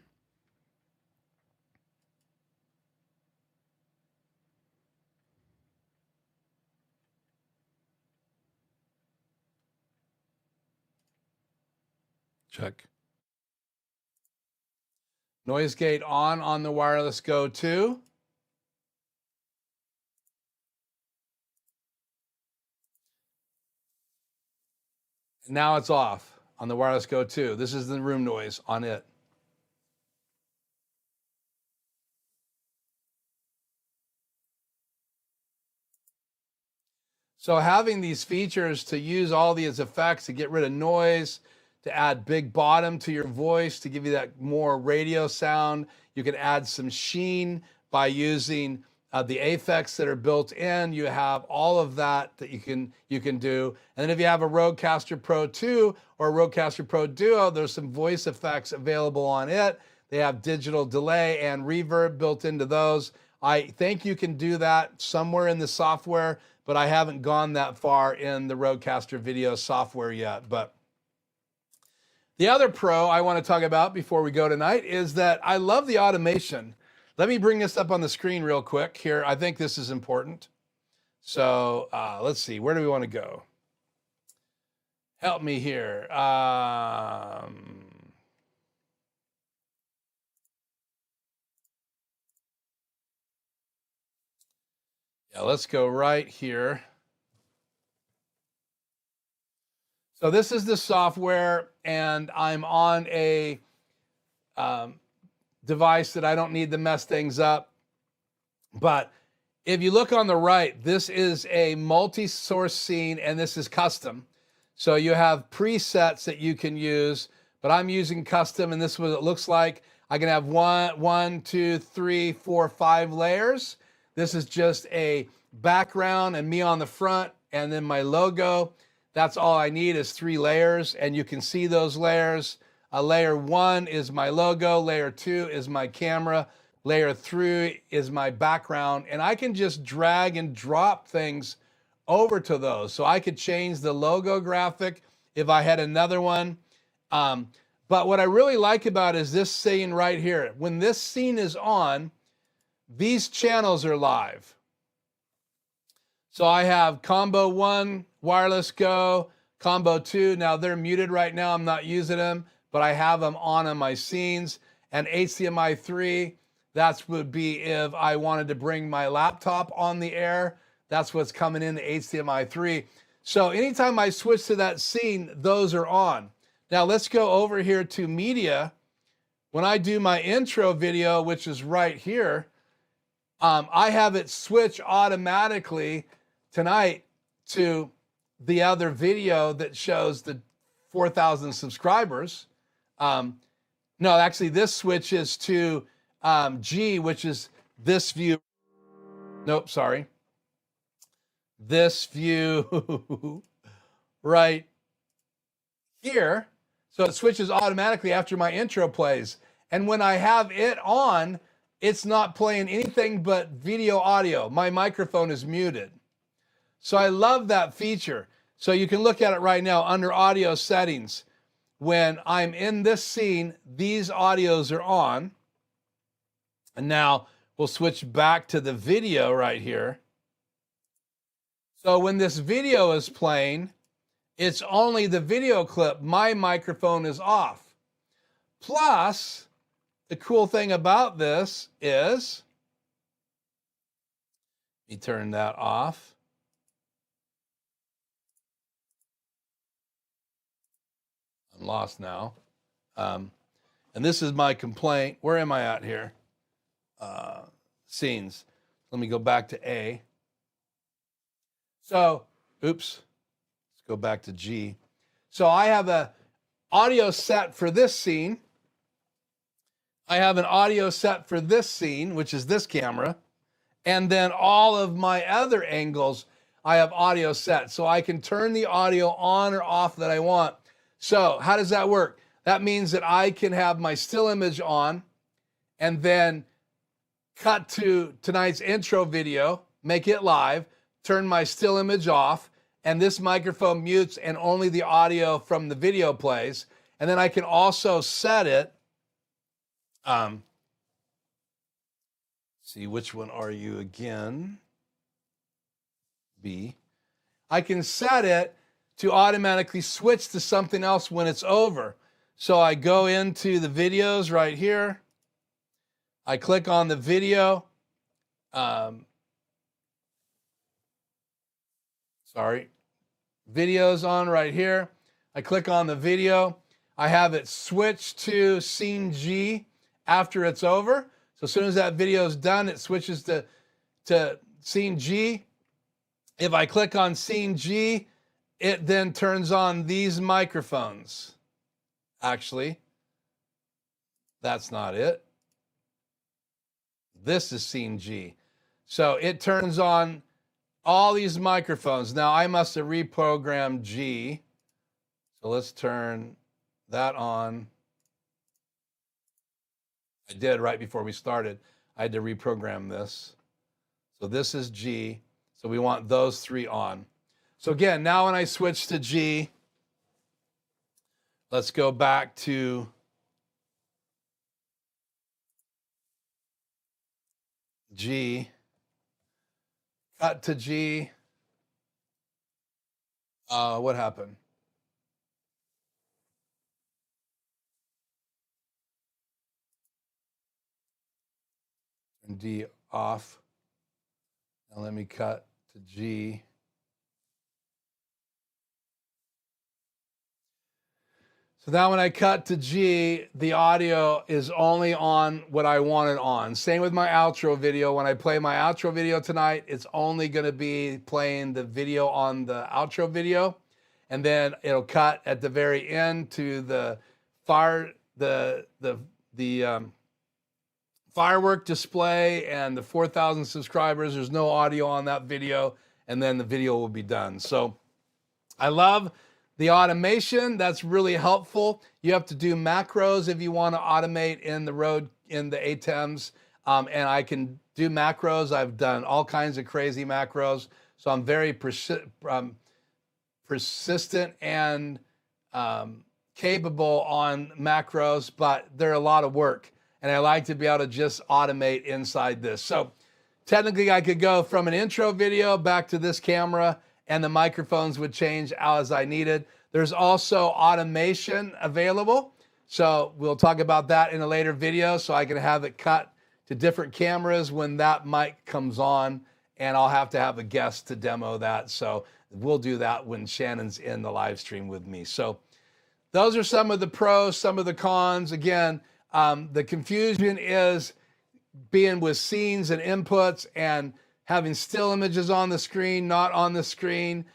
Check. Noise gate on the Wireless Go 2. Now it's off on the Wireless Go 2. This is the room noise on it. So having these features to use all these effects to get rid of noise, to add big bottom to your voice, to give you that more radio sound. You can add some sheen by using the effects that are built in. You have all of that you can do. And then if you have a Rodecaster Pro 2 or a Rodecaster Pro Duo, there's some voice effects available on it. They have digital delay and reverb built into those. I think you can do that somewhere in the software, but I haven't gone that far in the Rodecaster video software yet. But the other pro I want to talk about before we go tonight is that I love the automation. Let me bring this up on the screen real quick here. I think this is important. So let's see, where do we want to go? Help me here. Yeah, let's go right here. So this is the software, and I'm on a device that I don't need to mess things up. But if you look on the right, this is a multi-source scene, and this is custom. So you have presets that you can use, but I'm using custom, and this is what it looks like. I can have one, two, three, four, 5 layers. This is just a background and me on the front, and then my logo. That's all I need is 3 layers, and you can see those layers. Layer 1 is my logo, layer 2 is my camera, layer 3 is my background, and I can just drag and drop things over to those. So I could change the logo graphic if I had another one. But what I really like about is this scene right here. When this scene is on, these channels are live. So I have combo 1, wireless go, combo 2. Now they're muted right now. I'm not using them, but I have them on my scenes. And HDMI 3, that would be if I wanted to bring my laptop on the air. That's what's coming in the HDMI 3. So anytime I switch to that scene, those are on. Now let's go over here to media. When I do my intro video, which is right here, I have it switch automatically tonight to the other video that shows the 4,000 subscribers. No, actually this switches to G, which is this view. Nope, sorry. This view right here. So it switches automatically after my intro plays. And when I have it on, it's not playing anything but video audio. My microphone is muted. So I love that feature. So you can look at it right now under audio settings. When I'm in this scene, these audios are on. And now we'll switch back to the video right here. So when this video is playing, it's only the video clip. My microphone is off. Plus, the cool thing about this is, let me turn that off. I'm lost now. And this is my complaint. Where am I at here? Scenes. Let me go back to A. So, oops, let's go back to G. So I have a audio set for this scene. I have an audio set for this scene, which is this camera. And then all of my other angles, I have audio set. So I can turn the audio on or off that I want. So how does that work? That means that I can have my still image on and then cut to tonight's intro video, make it live, turn my still image off, and this microphone mutes and only the audio from the video plays. And then I can also set it. See, which one are you again? B. I can set it to automatically switch to something else when it's over. So I go into the videos right here. I click on the video. Video's on right here. I click on the video. I have it switch to scene G after it's over. So as soon as that video is done, it switches to scene G. If I click on scene G, it then turns on these microphones. Actually, that's not it. This is scene G. So it turns on all these microphones. Now I must have reprogrammed G. So let's turn that on. I did right before we started. I had to reprogram this. So this is G. So we want those three on. So again, now when I switch to G, let's go back to G. Cut to G. What happened? Turn D off. Now let me cut to G. So now when I cut to G, the audio is only on what I want it on. Same with my outro video. When I play my outro video tonight, it's only going to be playing the video on the outro video. And then it'll cut at the very end to the firework display and the 4,000 subscribers. There's no audio on that video. And then the video will be done. So I love the automation. That's really helpful. You have to do macros if you want to automate in the ATEMs. And I can do macros. I've done all kinds of crazy macros. So I'm very persistent and capable on macros, but they're a lot of work. And I like to be able to just automate inside this. So technically I could go from an intro video back to this camera and the microphones would change as I needed. There's also automation available. So we'll talk about that in a later video so I can have it cut to different cameras when that mic comes on, and I'll have to have a guest to demo that. So we'll do that when Shannon's in the live stream with me. So those are some of the pros, some of the cons. Again, the confusion is being with scenes and inputs and having still images on the screen, not on the screen.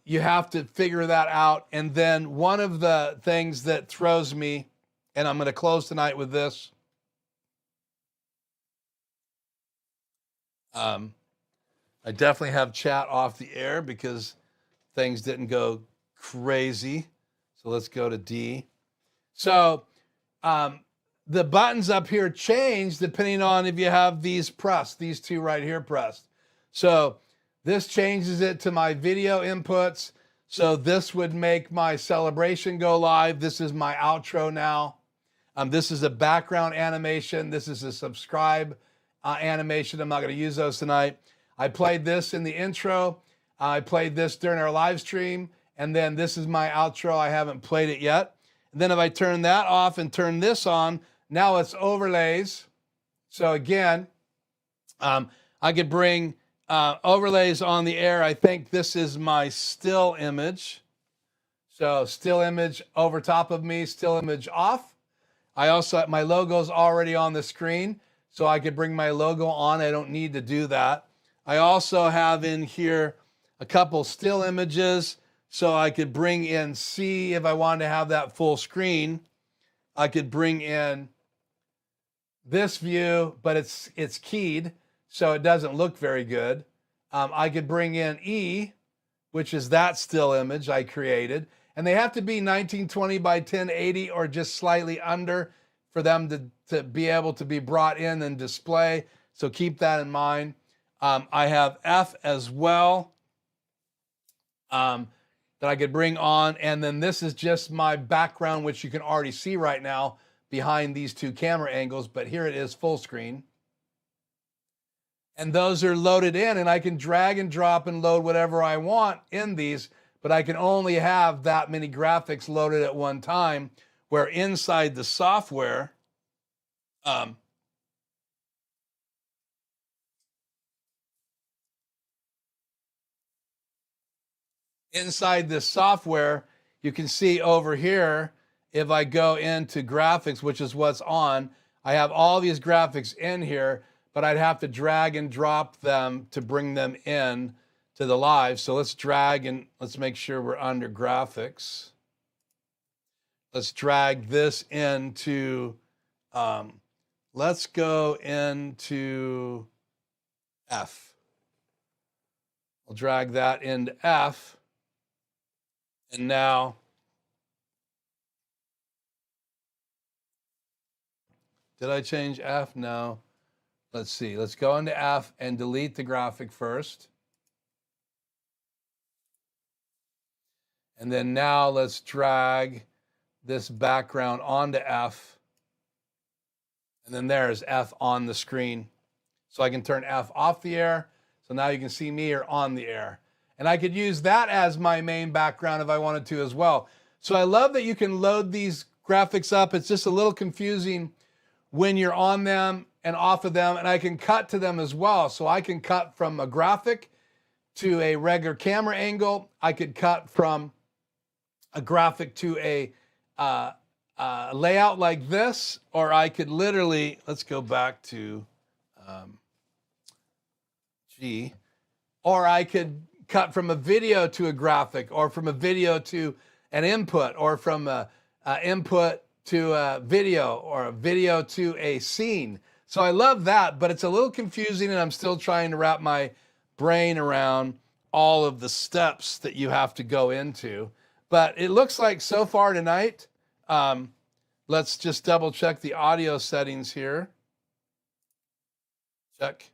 You have to figure that out. And then one of the things that throws me, and I'm going to close tonight with this. I definitely have chat off the air because things didn't go crazy. So let's go to D. So the buttons up here change depending on if you have these pressed, these two right here pressed. So this changes it to my video inputs. So this would make my celebration go live. This is my outro now. This is a background animation. This is a subscribe animation. I'm not going to use those tonight. I played this in the intro. I played this during our live stream. And then this is my outro. I haven't played it yet. And then if I turn that off and turn this on, now it's overlays. So again, I could bring overlays on the air. I think this is my still image. So still image over top of me, still image off. I also, my logo's already on the screen. so I could bring my logo on. I don't need to do that. I also have in here a couple still images, so I could bring in C if I wanted to have that full screen. I could bring in this view, but it's keyed, so it doesn't look very good. I could bring in E, which is that still image I created. And they have to be 1920 by 1080 or just slightly under for them to be able to be brought in and display. So keep that in mind. I have F as well that I could bring on. And then this is just my background, which you can already see right now behind these two camera angles. But here it is full screen. And those are loaded in, and I can drag and drop and load whatever I want in these, but I can only have that many graphics loaded at one time, where inside the software, inside this software, you can see over here, if I go into graphics, which is what's on, I have all these graphics in here, but I'd have to drag and drop them to bring them in to the live. So let's drag and let's make sure we're under graphics. Let's drag this into, let's go into F. I'll drag that into F. And now, did I change F? No. Let's see, let's go into F and delete the graphic first. And then now let's drag this background onto F. And then there's F on the screen. So I can turn F off the air. So now you can see me or on the air. And I could use that as my main background if I wanted to as well. So I love that you can load these graphics up. It's just a little confusing when you're on them and off of them, and I can cut to them as well. So I can cut from a graphic to a regular camera angle. I could cut from a graphic to a layout like this, or I could literally, let's go back to G, or I could cut from a video to a graphic, or from a video to an input, or from a input to a video, or a video to a scene. So I love that, but it's a little confusing, and I'm still trying to wrap my brain around all of the steps that you have to go into. But it looks like so far tonight, let's just double check the audio settings here. Check.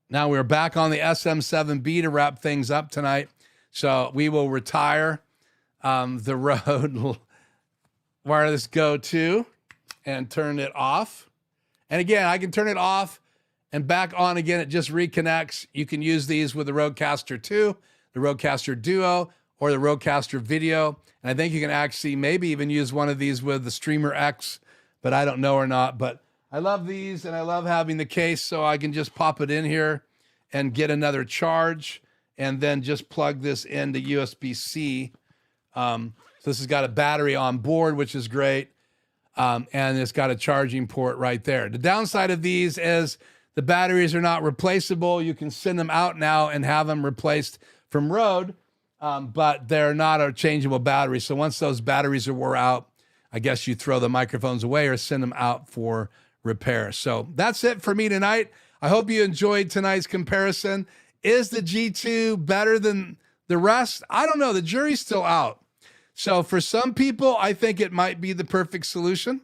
Now we're back on the SM7B to wrap things up tonight. So we will retire the Rode wireless Go 2 and turn it off. And again, I can turn it off and back on again. It just reconnects. You can use these with the Roadcaster 2, the Roadcaster Duo, or the Roadcaster Video. And I think you can actually maybe even use one of these with the Streamer X, but I don't know or not. But I love these, and I love having the case so I can just pop it in here and get another charge, and then just plug this into USB-C. So this has got a battery on board, which is great. And it's got a charging port right there. The downside of these is the batteries are not replaceable. You can send them out now and have them replaced from Rode, but they're not a changeable battery. So once those batteries are wore out, I guess you throw the microphones away or send them out for repair. So that's it for me tonight. I hope you enjoyed tonight's comparison. Is the G2 better than the rest? I don't know. The jury's still out. So for some people, I think it might be the perfect solution.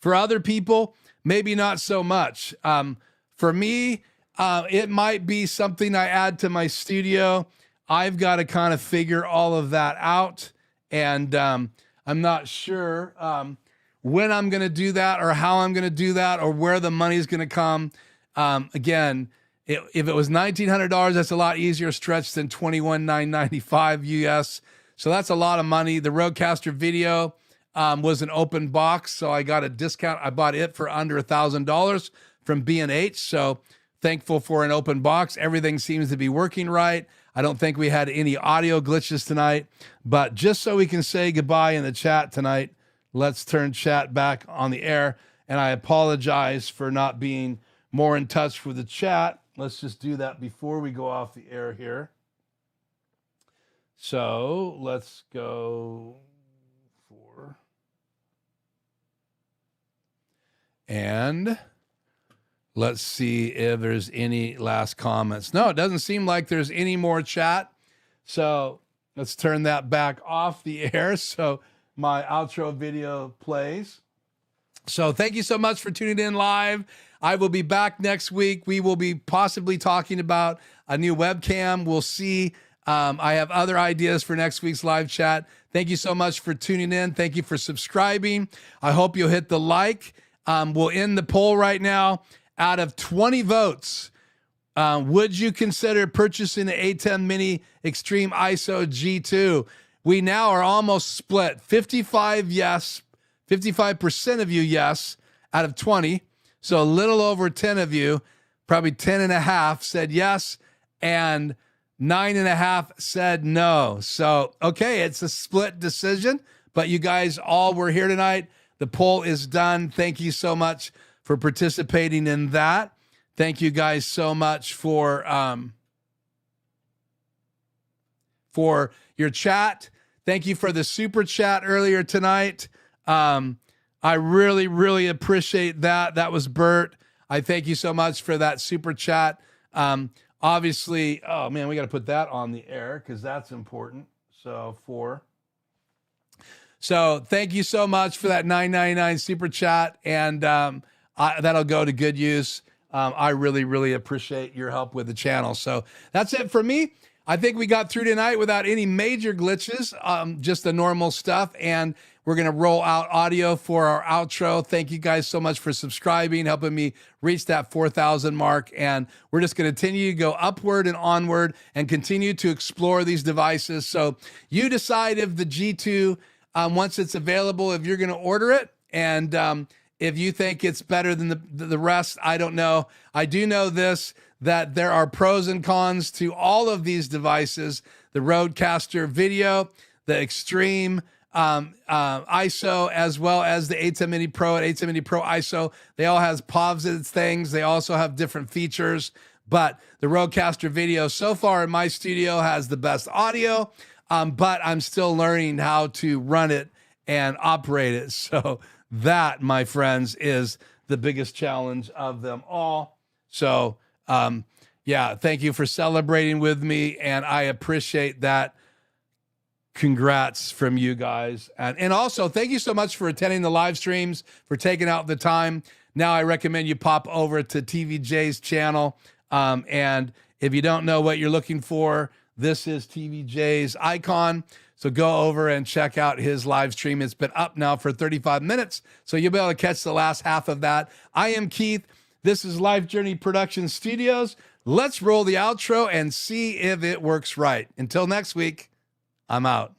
For other people, maybe not so much. For me, it might be something I add to my studio. I've got to kind of figure all of that out. And I'm not sure when I'm going to do that, or how I'm going to do that, or where the money's going to come. Again, if it was $1,900, that's a lot easier stretch than $21,995 US. So that's a lot of money. The Roadcaster Video was an open box, so I got a discount. I bought it for under $1,000 from B&H. So thankful for an open box. Everything seems to be working right. I don't think we had any audio glitches tonight. But just so we can say goodbye in the chat tonight, let's turn chat back on the air. And I apologize for not being more in touch with the chat. Let's just do that before we go off the air here. So let's go for, and let's see if there's any last comments. No, it doesn't seem like there's any more chat. So let's turn that back off the air so my outro video plays. So thank you so much for tuning in live. I will be back next week. We will be possibly talking about a new webcam. We'll see. I have other ideas for next week's live chat. Thank you so much for tuning in. Thank you for subscribing. I hope you'll hit the like. We'll end the poll right now. Out of 20 votes, would you consider purchasing the ATEM Mini Extreme ISO G2? We now are almost split. 55 yes, 55% of you yes out of 20. So a little over 10 of you, probably 10 and a half said yes, and 9 and a half said no. So, okay, it's a split decision, but you guys all were here tonight. The poll is done. Thank you so much for participating in that. Thank you guys so much for your chat. Thank you for the super chat earlier tonight. I really, really appreciate that. That was Bert. I thank you so much for that super chat. Obviously, oh man, we got to put that on the air because that's important. So thank you so much for that $9.99 super chat, and that'll go to good use. I really, really appreciate your help with the channel. So that's it for me. I think we got through tonight without any major glitches, just the normal stuff. And we're going to roll out audio for our outro. Thank you guys so much for subscribing, helping me reach that 4,000 mark. And we're just going to continue to go upward and onward and continue to explore these devices. So you decide if the G2, once it's available, if you're going to order it. And if you think it's better than the rest, I don't know. I do know this, that there are pros and cons to all of these devices. The Roadcaster video, the Extreme ISO, as well as the ATEM Mini Pro and ATEM Mini Pro ISO. They all have positive things. They also have different features. But the Rodecaster video so far in my studio has the best audio, but I'm still learning how to run it and operate it. So that, my friends, is the biggest challenge of them all. So, yeah, thank you for celebrating with me, and I appreciate that. Congrats from you guys. And also, thank you so much for attending the live streams, for taking out the time. Now I recommend you pop over to TVJ's channel. And if you don't know what you're looking for, this is TVJ's icon. So go over and check out his live stream. It's been up now for 35 minutes, so you'll be able to catch the last half of that. I am Keith. This is Life Journey Production Studios. Let's roll the outro and see if it works right. Until next week, I'm out.